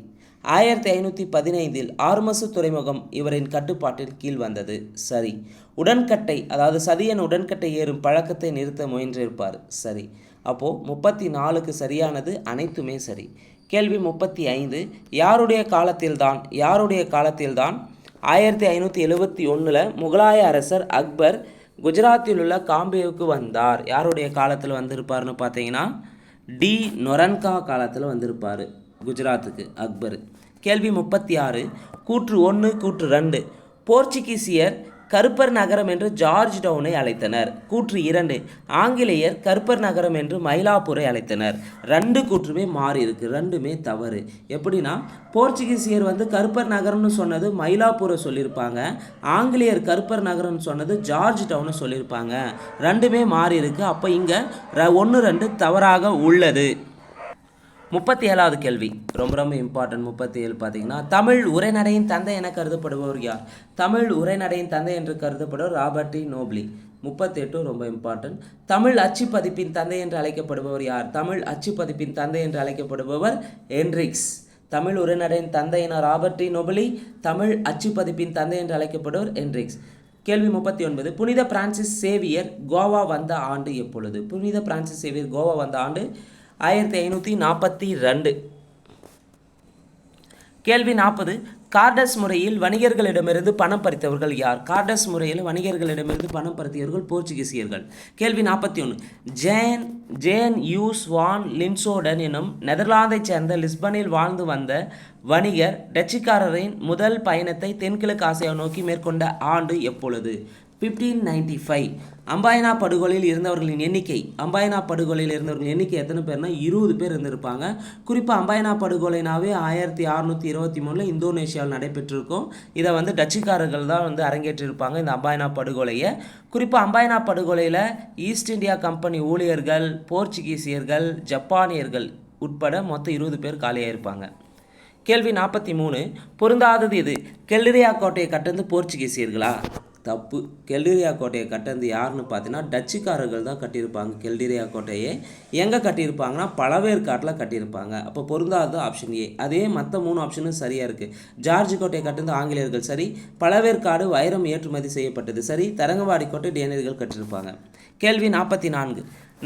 1515 ஆர்மசு துறைமுகம் இவரின் கட்டுப்பாட்டின் கீழ் வந்தது. சரி. உடன்கட்டை அதாவது சதியன் உடன்கட்டை ஏறும் பழக்கத்தை நிறுத்த முயன்றிருப்பார். சரி. அப்போது 34க்கு சரியானது அனைத்துமே சரி. கேள்வி 35. யாருடைய காலத்தில்தான் 1571 முகலாய அரசர் அக்பர் குஜராத்தில் உள்ள காம்பேவுக்கு வந்தார்? யாருடைய காலத்தில் வந்திருப்பார்னு பார்த்தீங்கன்னா டி நொரன்கா காலத்தில் வந்திருப்பார் குஜராத்துக்கு அக்பர். கேள்வி 36. கூற்று 1 கூற்று 2. போர்ச்சுகீசியர் கருப்பர் நகரம் என்று ஜார்ஜ் டவுனை அழைத்தனர். கூற்று 2, ஆங்கிலேயர் கருப்பர் நகரம் என்று மயிலாப்பூரை அழைத்தனர். 2 கூற்றுமே மாறி இருக்கு, 2மே தவறு. எப்படின்னா போர்ச்சுகீசியர் வந்து கருப்பர் நகரம்னு சொன்னது மயிலாப்பூரை சொல்லியிருப்பாங்க, ஆங்கிலேயர் கருப்பர் நகரம்னு சொன்னது ஜார்ஜ் டவுனை சொல்லியிருப்பாங்க. 2மே மாறி இருக்கு. அப்போ இங்கே 1, 2 தவறாக உள்ளது. 37வது கேள்வி ரொம்ப ரொம்ப இம்பார்ட்டன்ட். 37 பார்த்தீங்கன்னா தமிழ் உரைநடையின் தந்தை என கருதப்படுபவர் யார்? தமிழ் உரைநடையின் தந்தை என்று கருதப்படுவர் ராபர்ட் டி நோப்லி. 38 ரொம்ப இம்பார்ட்டன்ட். தமிழ் அச்சு பதிப்பின் தந்தை என்று அழைக்கப்படுபவர் யார்? தமிழ் அச்சு பதிப்பின் தந்தை என்று அழைக்கப்படுபவர் ஹென்ரிக்ஸ். தமிழ் உரைநடையின் தந்தை என ராபர்ட் டி நோப்லி, தமிழ் அச்சு பதிப்பின் தந்தை என்று அழைக்கப்படுவர் ஹென்ரிக்ஸ். கேள்வி 39, புனித பிரான்சிஸ் சேவியர் கோவா வந்த ஆண்டு எப்பொழுது? புனித பிரான்சிஸ் சேவியர் கோவா வந்த ஆண்டு 1542. கேள்வி 40, கார்டஸ் முறையில் வணிகர்களிடமிருந்து பணம் பறித்தவர்கள் யார்? கார்டஸ் முறையில் வணிகர்களிடமிருந்து பணம் பறித்தவர்கள் போர்ச்சுகீசியர்கள். கேள்வி 41, ஜேன் யூஸ் வான் லின்சோடன் எனும் நெதர்லாந்தைச் சேர்ந்த லிஸ்பனில் வாழ்ந்து வந்த வணிகர் டச்சுக்காரரின் முதல் பயணத்தை தென்கிழக்கு ஆசியா நோக்கி மேற்கொண்ட ஆண்டு எப்பொழுது? 1595. அம்பாயனா படுகொலையில் இருந்தவர்களின் எண்ணிக்கை எத்தனை பேர்னா 20 பேர் இருந்திருப்பாங்க. குறிப்பாக அம்பாயனா படுகொலைனாவே 1623 இந்தோனேஷியாவில் நடைபெற்றிருக்கும். இதை வந்து டச்சுக்காரர்கள் தான் வந்து அரங்கேற்றிருப்பாங்க இந்த அம்பாயனா படுகொலையை. குறிப்பாக அம்பாயனா படுகொலையில் ஈஸ்ட் இந்தியா கம்பெனி ஊழியர்கள், போர்ச்சுகீசியர்கள், ஜப்பானியர்கள் உட்பட மொத்தம் 20 பேர் காலியாயிருப்பாங்க. கேள்வி 43, பொருந்தாதது எது? கெல்ரியா கோட்டையை கட்டந்து போர்ச்சுகீசியர்களா? தப்பு. கெல்டிரியா கோட்டையை கட்டது யாருன்னு பார்த்தீங்கன்னா டச்சுக்காரர்கள் தான் கட்டியிருப்பாங்க. கெல்டிரியா கோட்டையை எங்கே கட்டியிருப்பாங்கன்னா பழவேற்காட்டில் கட்டியிருப்பாங்க. அப்போ பொருந்தாதது ஆப்ஷன் ஏ. அதே மற்ற 3 ஆப்ஷனும் சரியாக இருக்குது. ஜார்ஜ் கோட்டையை கட்டது ஆங்கிலேயர்கள் சரி, பழவேற்காடு வைரம் ஏற்றுமதி செய்யப்பட்டது சரி, தரங்கம்பாடி கோட்டை டேனியர்கள் கட்டியிருப்பாங்க. கேள்வி 44,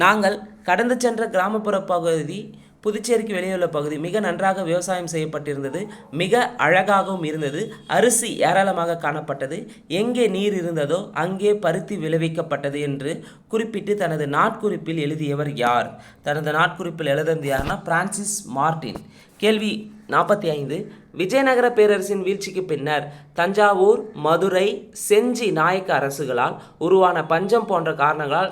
நாங்கள் கடந்து சென்ற கிராமப்புற பகுதி புதுச்சேரிக்கு வெளியுள்ள பகுதி மிக நன்றாக விவசாயம் செய்யப்பட்டிருந்தது, மிக அழகாகவும் இருந்தது, அரிசி ஏராளமாக காணப்பட்டது, எங்கே நீர் இருந்ததோ அங்கே பருத்தி விளைவிக்கப்பட்டது என்று குறிப்பிட்டு தனது நாட்குறிப்பில் எழுதியவர் யார்? தனது நாட்குறிப்பில் எழுதியது யாருன்னா பிரான்சிஸ் மார்டின். கேள்வி 45, விஜயநகர பேரரசின் வீழ்ச்சிக்கு பின்னர் தஞ்சாவூர், மதுரை, செஞ்சி நாயக்க அரசுகளால் உருவான பஞ்சம் போன்ற காரணங்களால்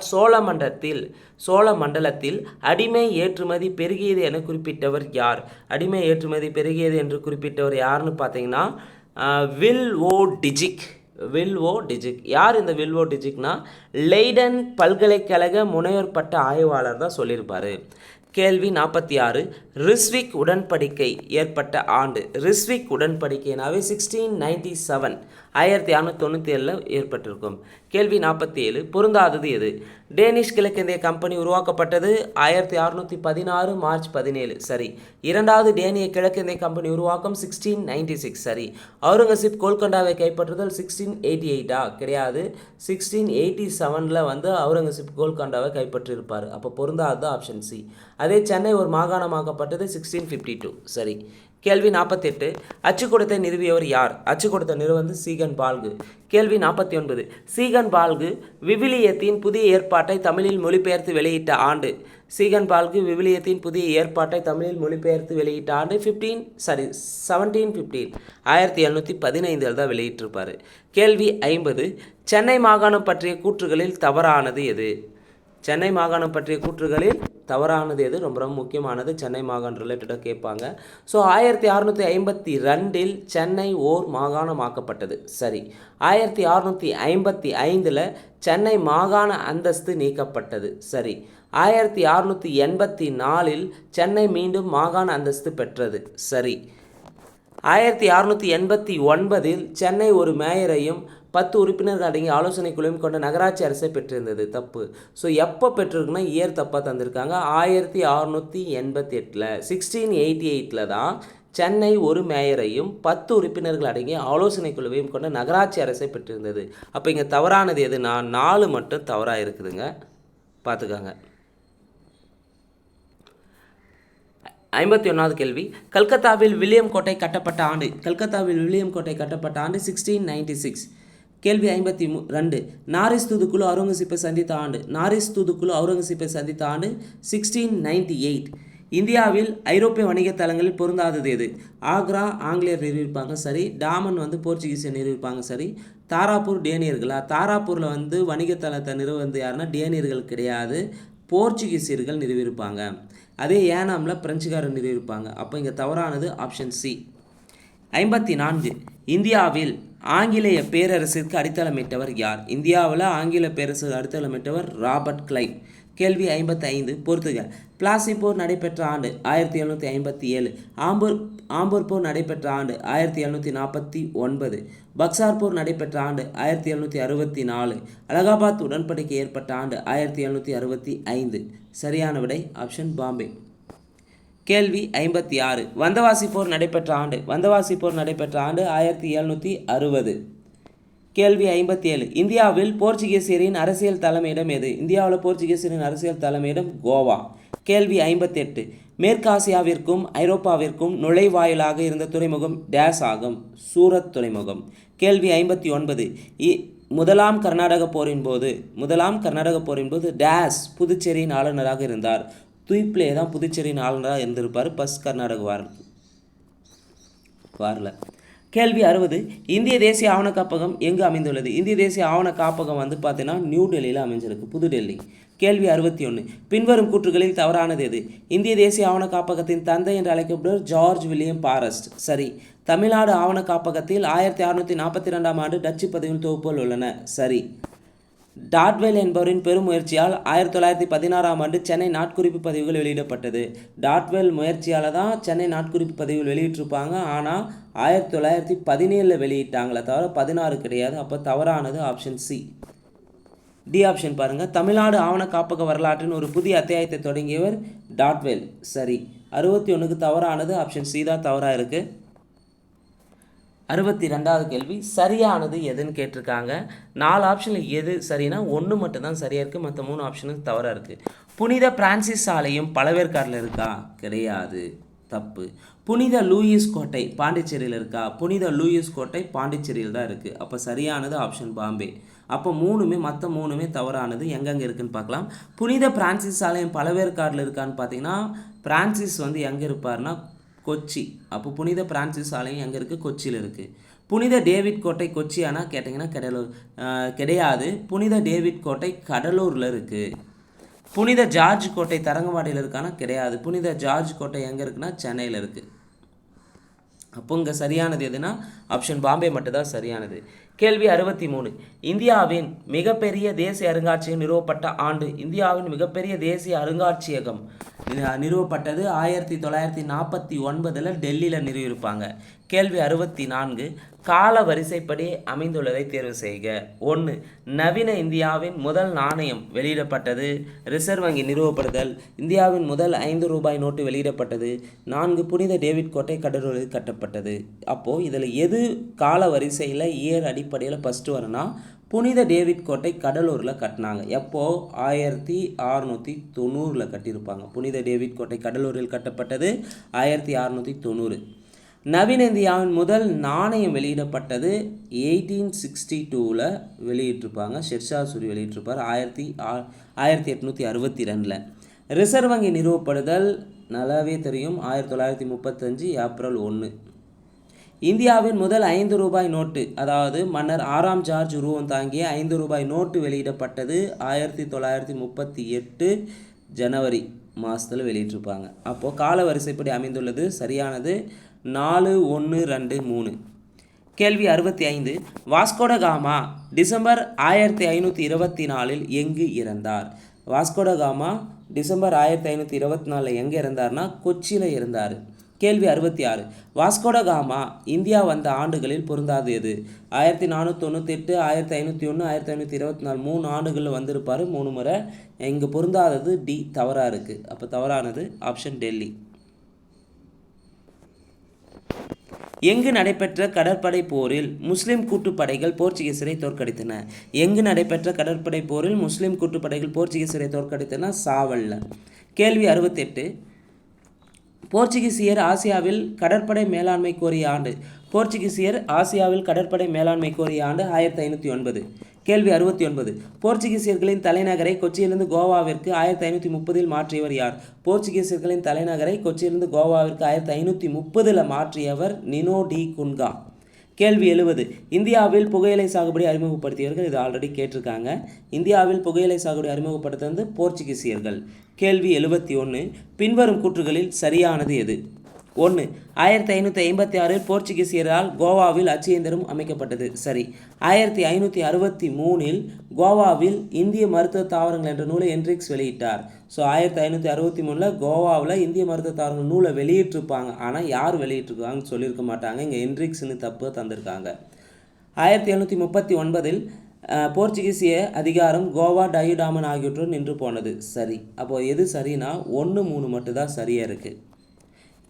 சோழ மண்டலத்தில் அடிமை ஏற்றுமதி பெருகியது என குறிப்பிட்டவர் யார்? அடிமை ஏற்றுமதி பெருகியது என்று குறிப்பிட்டவர் யாருன்னு பார்த்தீங்கன்னா வில்வோ டிஜிக். யார் இந்த வில்வோ டிஜிக்னா லெய்டன் பல்கலைக்கழக முனைவர் பட்ட ஆய்வாளர் தான் சொல்லியிருப்பார். கேள்வி 46, ரிஸ்விக் உடன்படிக்கை ஏற்பட்ட ஆண்டு? ரிஸ்விக் உடன்படிக்கைனாவே 1697 1697 ஏற்பட்டிருக்கும். கேள்வி 47, பொருந்தாதது எது? டேனிஷ் கிழக்கிந்திய கம்பெனி உருவாக்கப்பட்டது 1616 மார்ச் 17 சரி. இரண்டாவது டேனிய கிழக்கிந்திய கம்பெனி உருவாக்கம் 1696 சரி. அவுரங்கசீப் கோல்கொண்டாவை கைப்பற்றுதல் 1688 கிடையாது, 1687 வந்து அவுரங்கசீப் கோல்கொண்டாவை கைப்பற்றியிருப்பார். அப்போ பொருந்தாதது ஆப்ஷன் சி. அதே சென்னை ஒரு மாகாணமாக்கப்பட்டது 1652 சரி. கேள்வி 48, அச்சுக்கூடத்தை நிறுவியவர் யார்? அச்சுக்கூடத்தை நிறுவந்து சீகன் பால்கு. கேள்வி 49, சீகன் பால்கு விவிலியத்தின் புதிய ஏற்பாட்டை தமிழில் மொழிபெயர்த்து வெளியிட்ட ஆண்டு? சீகன் பால்கு விவிலியத்தின் புதிய ஏற்பாட்டை தமிழில் மொழிபெயர்த்து வெளியிட்ட ஆண்டு 1715 1715 தான் வெளியிட்டிருப்பார். கேள்வி 50, சென்னை மாகாணம் பற்றிய கூற்றுகளில் தவறானது எது? சென்னை மாகாணம் பற்றிய கூற்றுகளில் தவறானது எது? ரொம்ப ரொம்ப முக்கியமானது. சென்னை மாகாணம் ரிலேட்டடாக கேட்பாங்க. ஸோ 1652 சென்னை ஓர் மாகாணமாக்கப்பட்டது சரி. 1655 சென்னை மாகாண அந்தஸ்து நீக்கப்பட்டது சரி. 1684 சென்னை மீண்டும் மாகாண அந்தஸ்து பெற்றது சரி. 1689 சென்னை ஒரு மேயரையும் 10 உறுப்பினர்கள் அடங்கிய ஆலோசனை குழுவையும் கொண்ட நகராட்சி அரசை பெற்றிருந்தது தப்பு. ஸோ எப்போ பெற்றிருக்குன்னா இயர் தப்பாக தந்திருக்காங்க. 1688 1688 தான் சென்னை ஒரு மேயரையும் 10 உறுப்பினர்கள் அடங்கிய ஆலோசனை குழுவையும் கொண்ட நகராட்சி அரசை பெற்றிருந்தது. அப்போ இங்கே தவறானது எதுனா 4 மட்டும் தவறாக இருக்குதுங்க, பார்த்துக்காங்க. 51வது கேள்வி, கல்கத்தாவில் வில்லியம் கோட்டை கட்டப்பட்ட ஆண்டு? கல்கத்தாவில் வில்லியம் கோட்டை கட்டப்பட்ட ஆண்டு 1696. கேள்வி 52, நாரிஸ் தூதுக்குழு அவுரங்கசீப்பை சந்தித்த ஆண்டு? நாரிஸ் தூதுக்குழு அவுரங்கசீப்பை சந்தித்த ஆண்டு 1698. இந்தியாவில் ஐரோப்பிய வணிக தலங்களில் பொருந்தாதது எது? ஆக்ரா ஆங்கிலேயர் நிறுவியிருப்பாங்க சரி. டாமன் போர்ச்சுகீசியர் நிறுவியிருப்பாங்க சரி. தாராப்பூர் டேனியர்களா? தாராப்பூரில் வணிக தலத்தை நிறுவந்து யாருன்னா டேனியர்கள் கிடையாது, போர்ச்சுகீசியர்கள் நிறுவியிருப்பாங்க. அதே ஏனாமில் பிரெஞ்சுக்காரர் நிறுவியிருப்பாங்க. அப்போ இங்கே தவறானது ஆப்ஷன் சி. 54. இந்தியாவில் ஆங்கிலேய பேரரசிற்கு அடித்தளமிட்டவர் யார்? இந்தியாவில் ஆங்கில பேரரசுக்கு அடித்தளமிட்டவர் ராபர்ட் கிளைவ். கேள்வி 55 பொறுத்துக. பிளாசி போர் நடைபெற்ற ஆண்டு 1757. ஆம்பூர் போர் நடைபெற்ற ஆண்டு 1749. பக்சார் போர் நடைபெற்ற ஆண்டு 1764. அலகாபாத் உடன்படிக்கை ஏற்பட்ட ஆண்டு 1765. சரியான விடை ஆப்ஷன் பாம்பே. கேள்வி 56 வந்தவாசி போர் நடைபெற்ற ஆண்டு? வந்தவாசி போர் நடைபெற்ற ஆண்டு 1760. கேள்வி 57 இந்தியாவில் போர்ச்சுகீசியரின் அரசியல் தலைமையிடம் எது? இந்தியாவில் போர்ச்சுகீசியரின் அரசியல் தலைமையிடம் கோவா. கேள்வி 58 மேற்காசியாவிற்கும் ஐரோப்பாவிற்கும் நுழைவாயிலாக இருந்த துறைமுகம் டேஸ் ஆகும்? சூரத் துறைமுகம். கேள்வி 59 முதலாம் கர்நாடக போரின் போது டேஸ் புதுச்சேரியின் ஆளுநராக இருந்தார்? துய்ப்ளே தான் புதுச்சேரியின் ஆளுநராக இருந்திருப்பார். கர்நாடக வாரில். கேள்வி 60 இந்திய தேசிய ஆவண காப்பகம் எங்கு அமைந்துள்ளது? இந்திய தேசிய ஆவண காப்பகம் பார்த்தீங்கன்னா நியூ டெல்லியில் அமைஞ்சிருக்கு, புதுடெல்லி. கேள்வி 61 பின்வரும் கூற்றுகளில் தவறானது எது? இந்திய தேசிய ஆவண காப்பகத்தின் தந்தை என்று அழைக்கப்படுவர் ஜார்ஜ் வில்லியம் பாரஸ்ட். சரி. தமிழ்நாடு ஆவண காப்பகத்தில் 1642 ஆண்டு டச்சு பதிவின் தொகுப்புகள் உள்ளன. சரி. டாட்வெல் என்பவரின் பெரும் முயற்சியால் 1916 ஆண்டு சென்னை நாட்குறிப்பு பதிவுகள் வெளியிடப்பட்டது. டாட்வெல் முயற்சியால் தான் சென்னை நாட்குறிப்பு பதிவுகள் வெளியிட்டிருப்பாங்க. ஆனால் 1917 வெளியிட்டாங்களே தவிர 16 கிடையாது. அப்போ தவறானது ஆப்ஷன் சி. டி ஆப்ஷன் பாருங்கள். தமிழ்நாடு ஆவண காப்பக வரலாற்றின் ஒரு புதிய அத்தியாயத்தை தொடங்கியவர் டாட்வெல். சரி. 61க்கு தவறானது ஆப்ஷன் சி தான் தவறாக இருக்குது. 62வது கேள்வி சரியானது எதுன்னு கேட்டிருக்காங்க. 4 ஆப்ஷனில் எது சரினா 1 மட்டும்தான் சரியாக இருக்குது, மற்ற 3 ஆப்ஷனுக்கு தவறாக இருக்குது. புனித பிரான்சிஸ் ஆலயம் பழவேற்காடில் இருக்கா? கிடையாது, தப்பு. புனித லூயிஸ் கோட்டை பாண்டிச்சேரியில் இருக்கா? புனித லூயிஸ் கோட்டை பாண்டிச்சேரியில் தான் இருக்குது. அப்போ சரியானது ஆப்ஷன் பாம்பே. அப்போ மற்ற மூணுமே தவறானது. எங்கெங்கே இருக்குதுன்னு பார்க்கலாம். புனித பிரான்சிஸ் ஆலயம் பழவேற்காடில் இருக்கான்னு பார்த்தீங்கன்னா பிரான்சிஸ் எங்கே இருப்பார்னா கொச்சி. அப்போ புனித பிரான்சிஸ் ஆலயம் எங்கே இருக்குது? கொச்சியில் இருக்குது. புனித டேவிட் கோட்டை கொச்சியானா கேட்டிங்கன்னா கிடையாது. புனித டேவிட் கோட்டை கடலூரில் இருக்குது. புனித ஜார்ஜ் கோட்டை தரங்கம்பாடியில் இருக்கானா கிடையாது. புனித ஜார்ஜ் கோட்டை எங்கே இருக்குன்னா சென்னையில் இருக்குது. அப்போ இங்கே சரியானது எதுனா ஆப்ஷன் பாம்பே மட்டும்தான் சரியானது. கேள்வி 63 இந்தியாவின் மிகப்பெரிய தேசிய அருங்காட்சியகம் நிறுவப்பட்ட ஆண்டு? இந்தியாவின் மிகப்பெரிய தேசிய அருங்காட்சியகம் நிறுவப்பட்டது 1949 டெல்லியில் நிறுவியிருப்பாங்க. கேள்வி 64 கால வரிசைப்படி அமைந்துள்ளதை தேர்வு செய்க. 1 நவீன இந்தியாவின் முதல் நாணயம் வெளியிடப்பட்டது. ரிசர்வ் வங்கி நிறுவப்படுதல். இந்தியாவின் முதல் 5 ரூபாய் நோட்டு வெளியிடப்பட்டது. 4 புனித டேவிட் கோட்டை கடலூரில் கட்டப்பட்டது. அப்போது இதில் எது கால வரிசையில் இயர் அடிப்படையில் ஃபஸ்ட்டு வரனா புனித டேவிட் கோட்டை கடலூரில் கட்டினாங்க. எப்போது? 1690 கட்டியிருப்பாங்க. புனித டேவிட் கோட்டை கடலூரில் கட்டப்பட்டது 1690. நவீன இந்தியாவின் முதல் நாணயம் வெளியிடப்பட்டது 1862 வெளியிட்டிருப்பாங்க. ஷெர்ஷா சூரி வெளியிட்டிருப்பார் 1862. ரிசர்வ் வங்கி நிறுவப்படுதல் நல்லாவே தெரியும் 1935 ஏப்ரல் 1. இந்தியாவின் முதல் 5 ரூபாய் நோட்டு, அதாவது மன்னர் 6ஆம் ஜார்ஜ் உருவம் தாங்கிய 5 ரூபாய் நோட்டு வெளியிடப்பட்டது 1938 ஜனவரி மாதத்தில் வெளியிட்டிருப்பாங்க. அப்போது கால வரிசைப்படி அமைந்துள்ளது சரியானது 4 1 2 3. கேள்வி 65 வாஸ்கோட காமா டிசம்பர் 1524 எங்கு இறந்தார்? வாஸ்கோட காமா டிசம்பர் 1524 எங்கே இறந்தார்னா கொச்சியில் இருந்தார். கேள்வி 66 வாஸ்கோட காமா இந்தியா வந்த ஆண்டுகளில் பொருந்தாது எது? 1498 1501 1524 3 ஆண்டுகளில் வந்திருப்பார் 3 முறை. இங்கே பொருந்தாதது டி தவறாக இருக்குது. அப்போ தவறானது ஆப்ஷன் டெல்லி. எங்கு நடைபெற்ற கடற்படை போரில் முஸ்லிம் கூட்டுப்படைகள் போர்ச்சுகீசரை தோற்கடித்தன? எங்கு நடைபெற்ற கடற்படை போரில் முஸ்லிம் கூட்டுப்படைகள் போர்ச்சுகீசரை தோற்கடித்தன? சாவல்ல. கேள்வி 68 போர்ச்சுகீசியர் ஆசியாவில் கடற்படை மேலாண்மை கோரிய ஆண்டு? போர்ச்சுகீசியர் ஆசியாவில் கடற்படை மேலாண்மை கோரிய ஆண்டு 1509. கேள்வி 69. போர்ச்சுகீசியர்களின் தலைநகரை கொச்சியிலிருந்து கோவாவிற்கு 1530 மாற்றியவர் யார்? போர்ச்சுகீசியர்களின் தலைநகரை கொச்சியிலிருந்து கோவாவிற்கு 1530 மாற்றியவர் நினோ டி குன்கா. கேள்வி 70. இந்தியாவில் புகையிலை சாகுபடி அறிமுகப்படுத்தியவர்கள். இது ஆல்ரெடி கேட்டிருக்காங்க. இந்தியாவில் புகையிலை சாகுபடி அறிமுகப்படுத்துவது போர்ச்சுகீசியர்கள். கேள்வி 71. பின்வரும் கூற்றுகளில் சரியானது எது? 1. 1556 போர்ச்சுகீசியரால் கோவாவில் அச்சு இயந்திரம் அமைக்கப்பட்டது. சரி. 1563 கோவாவில் இந்திய மருத்துவ தாவரங்கள் என்ற நூலை என்ரிக்ஸ் வெளியிட்டார். ஸோ 1563 கோவாவில் இந்திய மருத்துவ தாவரங்கள் நூலை வெளியிட்டிருப்பாங்க. ஆனால் யார் வெளியிட்டிருக்காங்கன்னு சொல்லியிருக்க மாட்டாங்க. இங்கே என்ரிக்ஸ்னு தப்பு தந்திருக்காங்க. 1739 போர்ச்சுகீசிய அதிகாரம் கோவா, டயுடாமன் ஆகியோற்றுடன் நின்று போனது. சரி. அப்போது எது சரினா 1, 3 மட்டும்தான் சரியாக இருக்குது.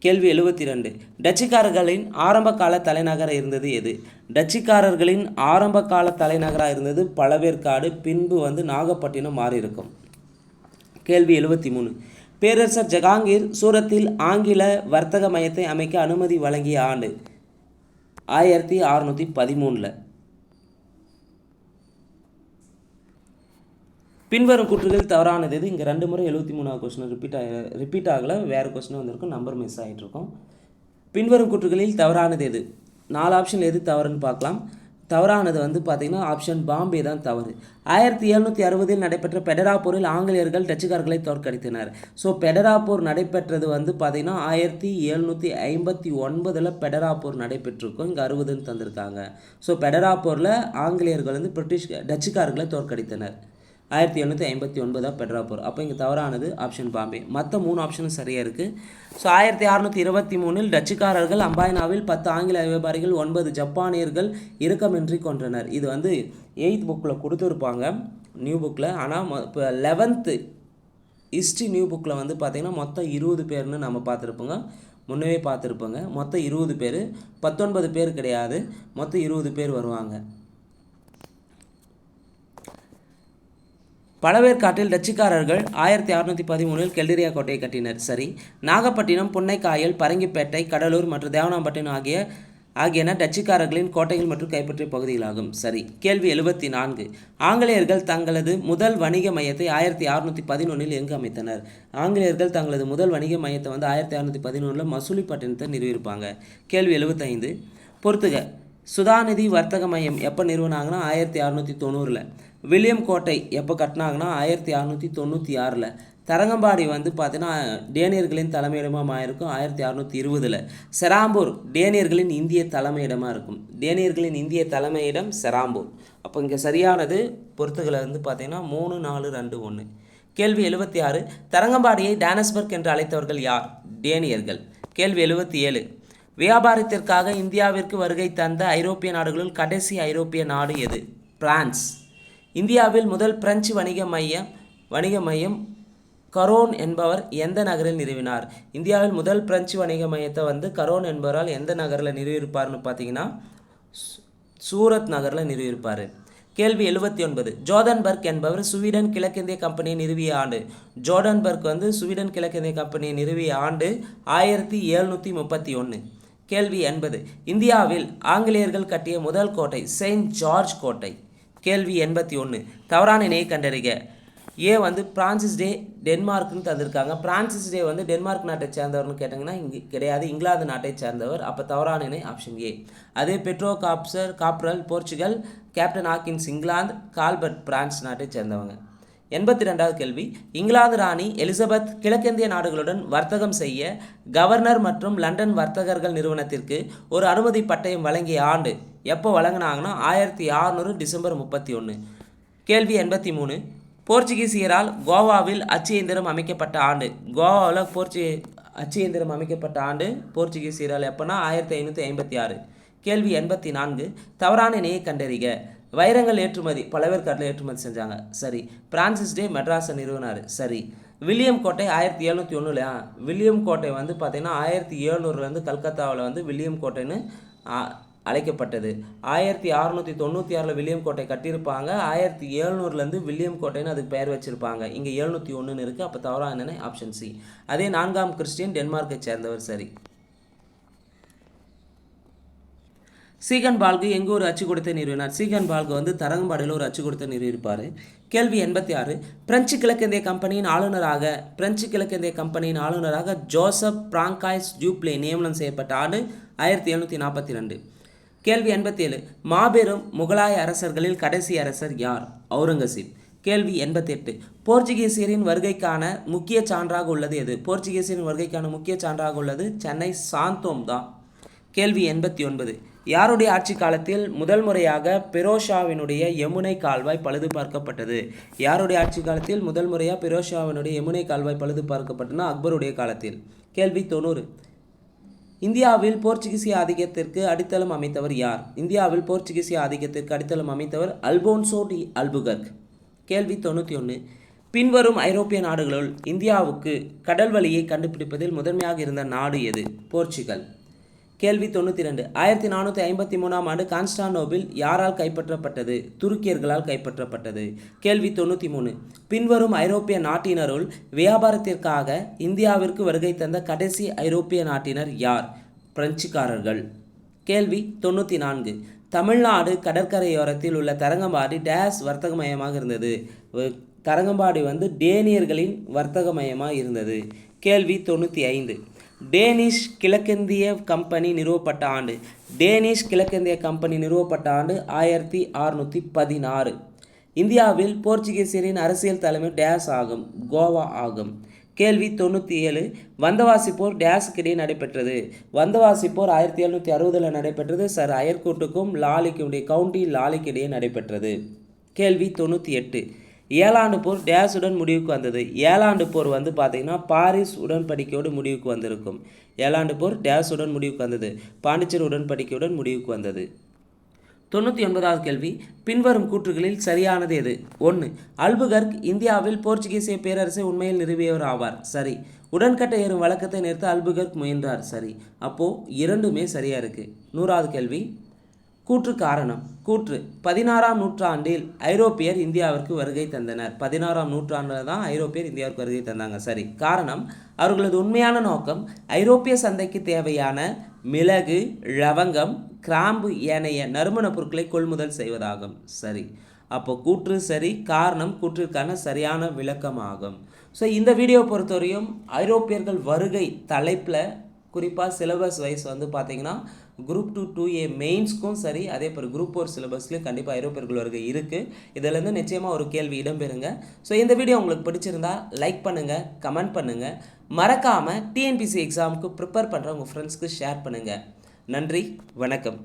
கேள்வி 72. டச்சுக்காரர்களின் ஆரம்ப கால தலைநகர் இருந்தது எது? டச்சுக்காரர்களின் ஆரம்ப கால தலைநகராக இருந்தது பழவேற்காடு. பின்பு நாகப்பட்டினம் மாறி இருக்கும். கேள்வி 73. பேரரசர் ஜஹாங்கீர் சூரத்தில் ஆங்கில வர்த்தக மையத்தை அமைக்க அனுமதி வழங்கிய ஆண்டு 1613. பின்வரும் கூற்றுகள் தவறானது எது? இங்கே 2 முறை 73வது கொஸ்டின் ரிப்பீட் ஆகலை, வேறு கொஸ்டின் வந்திருக்கும், நம்பர் மிஸ் ஆகிட்டு இருக்கும். பின்வரும் கூற்றுகளில் தவறானது எது? 4 ஆப்ஷன் எது தவறுன்னு பார்க்கலாம். தவறானது பார்த்திங்கன்னா ஆப்ஷன் பாம்பே தான் தவறு. 1760 நடைபெற்ற பெடரா போரில் ஆங்கிலேயர்கள் டச்சுக்காரர்களை தோற்கடித்தனர். ஸோ பெடரா போர் நடைபெற்றது பார்த்திங்கன்னா 1759 பெடரா போர் நடைபெற்றிருக்கும். இங்கே 60ன்னு தந்திருக்காங்க. ஸோ பெடரா போரில் ஆங்கிலேயர்கள் டச்சுக்காரர்களை தோற்கடித்தனர். 1759 பெட்ரா போர். அப்போ இங்கே தவறானது ஆப்ஷன் பாம்பே. மற்ற 3 ஆப்ஷனும் சரியாக இருக்குது. ஸோ 1623 டச்சுக்காரர்கள் அம்பாய்னாவில் 10 ஆங்கில வியாபாரிகள் 9 ஜப்பானியர்கள் இறுக்கமின்றி கொன்றனர். இது 8th புக்கில் கொடுத்துருப்பாங்க நியூ புக்கில். ஆனால் இப்போ 11th ஹிஸ்ட்ரி நியூ புக்கில் பார்த்திங்கன்னா மொத்தம் 20 பேர்னு நம்ம பார்த்துருப்போங்க. முன்னவே பார்த்துருப்போங்க. மொத்தம் 20 பேர், 19 பேர் கிடையாது, மொத்தம் 20 பேர் வருவாங்க. பழவேற்காட்டில் டச்சுக்காரர்கள் 1613 கெல்டிரியா கோட்டையை கட்டினர். சரி. நாகப்பட்டினம், புன்னைக்காயல், பரங்கிப்பேட்டை, கடலூர் மற்றும் தேவனாம்பட்டினம் ஆகியன டச்சுக்காரர்களின் கோட்டைகள் மற்றும் கைப்பற்றிய பகுதிகளாகும். சரி. கேள்வி 74. ஆங்கிலேயர்கள் தங்களது முதல் வணிக மையத்தை 1611 எங்கு அமைத்தனர்? ஆங்கிலேயர்கள் தங்களது முதல் வணிக மையத்தை 1611 மசூலிப்பட்டினத்தை நிறுவியிருப்பாங்க. கேள்வி 75. பொறுத்துக. சுதாநிதி வர்த்தக மையம் எப்போ நிறுவனாங்கன்னா 1690. வில்லியம் கோட்டை எப்போ கட்டினாங்கன்னா 1696. தரங்கம்பாடி பார்த்தீங்கன்னா டேனியர்களின் தலைமையிடமாக இருக்கும் 1620. செராம்பூர் டேனியர்களின் இந்திய தலைமையிடமாக இருக்கும். டேனியர்களின் இந்திய தலைமையிடம் செராம்பூர். அப்போ இங்கே சரியானது பொறுத்துகளை பார்த்தீங்கன்னா 3, 4, 2, 1. கேள்வி 76. தரங்கம்பாடியை டானஸ்பர்க் என்று அழைத்தவர்கள் யார்? டேனியர்கள். கேள்வி 77. வியாபாரத்திற்காக இந்தியாவிற்கு வருகை தந்த ஐரோப்பிய நாடுகளுள் கடைசி ஐரோப்பிய நாடு எது? பிரான்ஸ். இந்தியாவில் முதல் பிரெஞ்சு வணிக மையம் கரோன் என்பவர் எந்த நகரில் நிறுவினார்? இந்தியாவில் முதல் பிரெஞ்சு வணிக மையத்தை கரோன் என்பவரால் எந்த நகரில் நிறுவியிருப்பார்னு பார்த்தீங்கன்னா சூரத் நகரில் நிறுவியிருப்பார். கேள்வி 79. ஜோர்டன்பர்க் என்பவர் ஸ்வீடன் கிழக்கிந்திய கம்பெனியை நிறுவிய ஆண்டு. ஜோர்டன்பர்க் ஸ்வீடன் கிழக்கிந்திய கம்பெனியை நிறுவிய ஆண்டு 1731. கேள்வி 80. இந்தியாவில் ஆங்கிலேயர்கள் கட்டிய முதல் கோட்டை செயின்ட் ஜார்ஜ் கோட்டை. கேள்வி 81. தவறான இணையை கண்டறிக. ஏ பிரான்சிஸ் டே டென்மார்க்னு தந்திருக்காங்க. பிரான்சிஸ் டே டென்மார்க் நாட்டை சேர்ந்தவர்னு கேட்டிங்கன்னா இங்கே கிடையாது, இங்கிலாந்து நாட்டை சேர்ந்தவர். அப்போ தவறான இணை ஆப்ஷன் ஏ. அதே Pedro Cabral Portugal, captain Hawkins England, Colbert France நாட்டை சேர்ந்தவங்க. 82வது கேள்வி. இங்கிலாந்து ராணி எலிசபெத் கிழக்கிந்திய நாடுகளுடன் வர்த்தகம் செய்ய கவர்னர் மற்றும் லண்டன் வர்த்தகர்கள் நிறுவனத்திற்கு ஒரு அனுமதி பட்டயம் வழங்கிய ஆண்டு எப்போ வழங்கினாங்கன்னா 1600 டிசம்பர் 31. கேள்வி 83. போர்ச்சுகீசியரால் கோவாவில் அச்சு இயந்திரம் அமைக்கப்பட்ட ஆண்டு. கோவாவில் அச்சு இயந்திரம் அமைக்கப்பட்ட ஆண்டு போர்ச்சுகீசியரால் எப்போனா 1556. கேள்வி 84. தவறான இணையை கண்டறிக. வைரங்கள் ஏற்றுமதி பழவேற்காட்டில் ஏற்றுமதி செஞ்சாங்க. சரி. பிரான்சிஸ் டே மெட்ராஸை நிறுவனார். சரி. வில்லியம் கோட்டை 1701. வில்லியம் கோட்டை பார்த்தீங்கன்னா 1700 கல்கத்தாவில் வில்லியம் கோட்டைன்னு அழைக்கப்பட்டது. 1696 வில்லியம் கோட்டை கட்டியிருப்பாங்க. 1700 வில்லியம் கோட்டைன்னு அதுக்கு பெயர் வச்சுருப்பாங்க. இங்கே 701 இருக்குது. அப்போ தவறான ஆப்ஷன் சி. அதே 4ஆம் கிறிஸ்டியன் டென்மார்க்கை சேர்ந்தவர். சரி. சீகன் பால்கு எங்கே ஒரு அச்சுக்கூடத்தை நிறுவினார்? சீகன் பால்கு வந்து தரங்கம்பாடியில் ஒரு அச்சுக்கூடத்தை நிறுவியிருப்பார். கேள்வி 86. பிரெஞ்சு கிழக்கிந்திய கம்பெனியின் ஆளுநராக ஜோசப் பிராங்காய்ஸ் ஜூப்ளே நியமனம் செய்யப்பட்ட ஆண்டு 1742. கேள்வி 87. மாபெரும் முகலாய அரசர்களில் கடைசி அரசர் யார்? அவுரங்கசீப். கேள்வி 88. போர்ச்சுகீசியரின் வருகைக்கான முக்கிய சான்றாக உள்ளது எது? போர்ச்சுகீசியரின் வருகைக்கான முக்கிய சான்றாக உள்ளது சென்னை சாந்தோம் தான். கேள்வி 89. யாருடைய ஆட்சி காலத்தில் முதல் முறையாக பெரோஷாவினுடைய யமுனை கால்வாய் பழுது பார்க்கப்பட்டது? யாருடைய ஆட்சி காலத்தில் முதல் முறையாக பெரோஷாவினுடைய யமுனை கால்வாய் பழுது பார்க்கப்பட்டதுன்னா அக்பருடைய காலத்தில். கேள்வி 90. இந்தியாவில் போர்ச்சுகீசிய ஆதிக்கத்திற்கு அடித்தளம் அமைத்தவர் யார்? இந்தியாவில் போர்ச்சுகீசிய ஆதிக்கத்திற்கு அடித்தளம் அமைத்தவர் அல்போன்சோ டி அல்புகர்க். கேள்வி 91. பின்வரும் ஐரோப்பிய நாடுகளுள் இந்தியாவுக்கு கடல் வழியை கண்டுபிடிப்பதில் முதன்மையாக இருந்த நாடு எது? போர்ச்சுகல். கேள்வி 92. 1453ஆம் ஆண்டு கான்ஸ்டாண்டோபில் யாரால் கைப்பற்றப்பட்டது? துருக்கியர்களால் கைப்பற்றப்பட்டது. கேள்வி 93. பின்வரும் ஐரோப்பிய நாட்டினருள் வியாபாரத்திற்காக இந்தியாவிற்கு வருகை தந்த கடைசி ஐரோப்பிய நாட்டினர் யார்? பிரெஞ்சுக்காரர்கள். கேள்வி 94. தமிழ்நாடு கடற்கரையோரத்தில் உள்ள தரங்கம்பாடி டேஸ் வர்த்தகமயமாக இருந்தது. தரங்கம்பாடி வந்து டேனியர்களின் வர்த்தகமயமாக இருந்தது. கேள்வி 95. டேனிஷ் கிழக்கிந்திய கம்பெனி நிறுவப்பட்ட ஆண்டு? டேனிஷ் கிழக்கிந்திய கம்பெனி நிறுவப்பட்ட ஆண்டு 1616. இந்தியாவில் போர்ச்சுகீசியரின் அரசியல் தலைமை டேஸ் ஆகும்? கோவா ஆகும். கேள்வி 97. வந்தவாசி போர் டேஸுக்கிடையே நடைபெற்றது? வந்தவாசி போர் 1760 நடைபெற்றது. சர் அயர்கூட்டுக்கும் லாலிக்குடைய கவுண்டி லாலிக்கு இடையே நடைபெற்றது. கேள்வி 98. ஏழாண்டு போர் டேஸுடன் முடிவுக்கு வந்தது? ஏழாண்டு போர் வந்து பார்த்திங்கன்னா பாரிஸ் உடன்படிக்கையோடு முடிவுக்கு வந்திருக்கும். ஏழாண்டு போர் டேஸுடன் முடிவுக்கு வந்தது? பாண்டிச்சேரி உடன்படிக்கையுடன் முடிவுக்கு வந்தது. 99வது கேள்வி. பின்வரும் கூற்றுகளில் சரியானது எது? 1. அல்புகர்க் இந்தியாவில் போர்ச்சுகீசிய பேரரசை உண்மையில் நிறுவியவர் ஆவார். சரி. உடன்கட்டை ஏறும் வழக்கத்தை நிறுத்த அல்புகர்க் முயன்றார். சரி. அப்போது இரண்டுமே சரியாக இருக்குது. 100வது கேள்வி. கூற்று காரணம். கூற்று 16ஆம் நூற்றாண்டில் ஐரோப்பியர் இந்தியாவிற்கு வருகை தந்தனர். 16ஆம் நூற்றாண்டில் தான் ஐரோப்பியர் இந்தியாவிற்கு வருகை தந்தாங்க. சரி. காரணம் அவர்களது உண்மையான நோக்கம் ஐரோப்பிய சந்தைக்கு தேவையான மிளகு, லவங்கம், கிராம்பு ஏனைய நறுமண பொருட்களை கொள்முதல் செய்வதாகும். சரி. அப்போ கூற்று சரி, காரணம் கூற்றிற்கான சரியான விளக்கமாகும். ஸோ இந்த வீடியோ பொறுத்தவரையும் ஐரோப்பியர்கள் வருகை தலைப்பில் குறிப்பாக சிலபஸ் வைஸ் வந்து பார்த்திங்கன்னா குரூப் 2A மெயின்ஸ்க்கும் சரி, அதே போல் குரூப் 4 சிலபஸ்லேயும் கண்டிப்பாக ஐரோப்பியர்கள் வருகை இருக்குது. இதிலேருந்து நிச்சயமாக ஒரு கேள்வி இடம்பெறுங்க. ஸோ இந்த வீடியோ உங்களுக்கு பிடிச்சிருந்தா லைக் பண்ணுங்கள், கமெண்ட் பண்ணுங்கள். மறக்காமல் டிஎன்பிசி எக்ஸாமுக்கு ப்ரிப்பேர் பண்ணுற உங்கள் ஃப்ரெண்ட்ஸ்க்கு ஷேர் பண்ணுங்கள். நன்றி, வணக்கம்.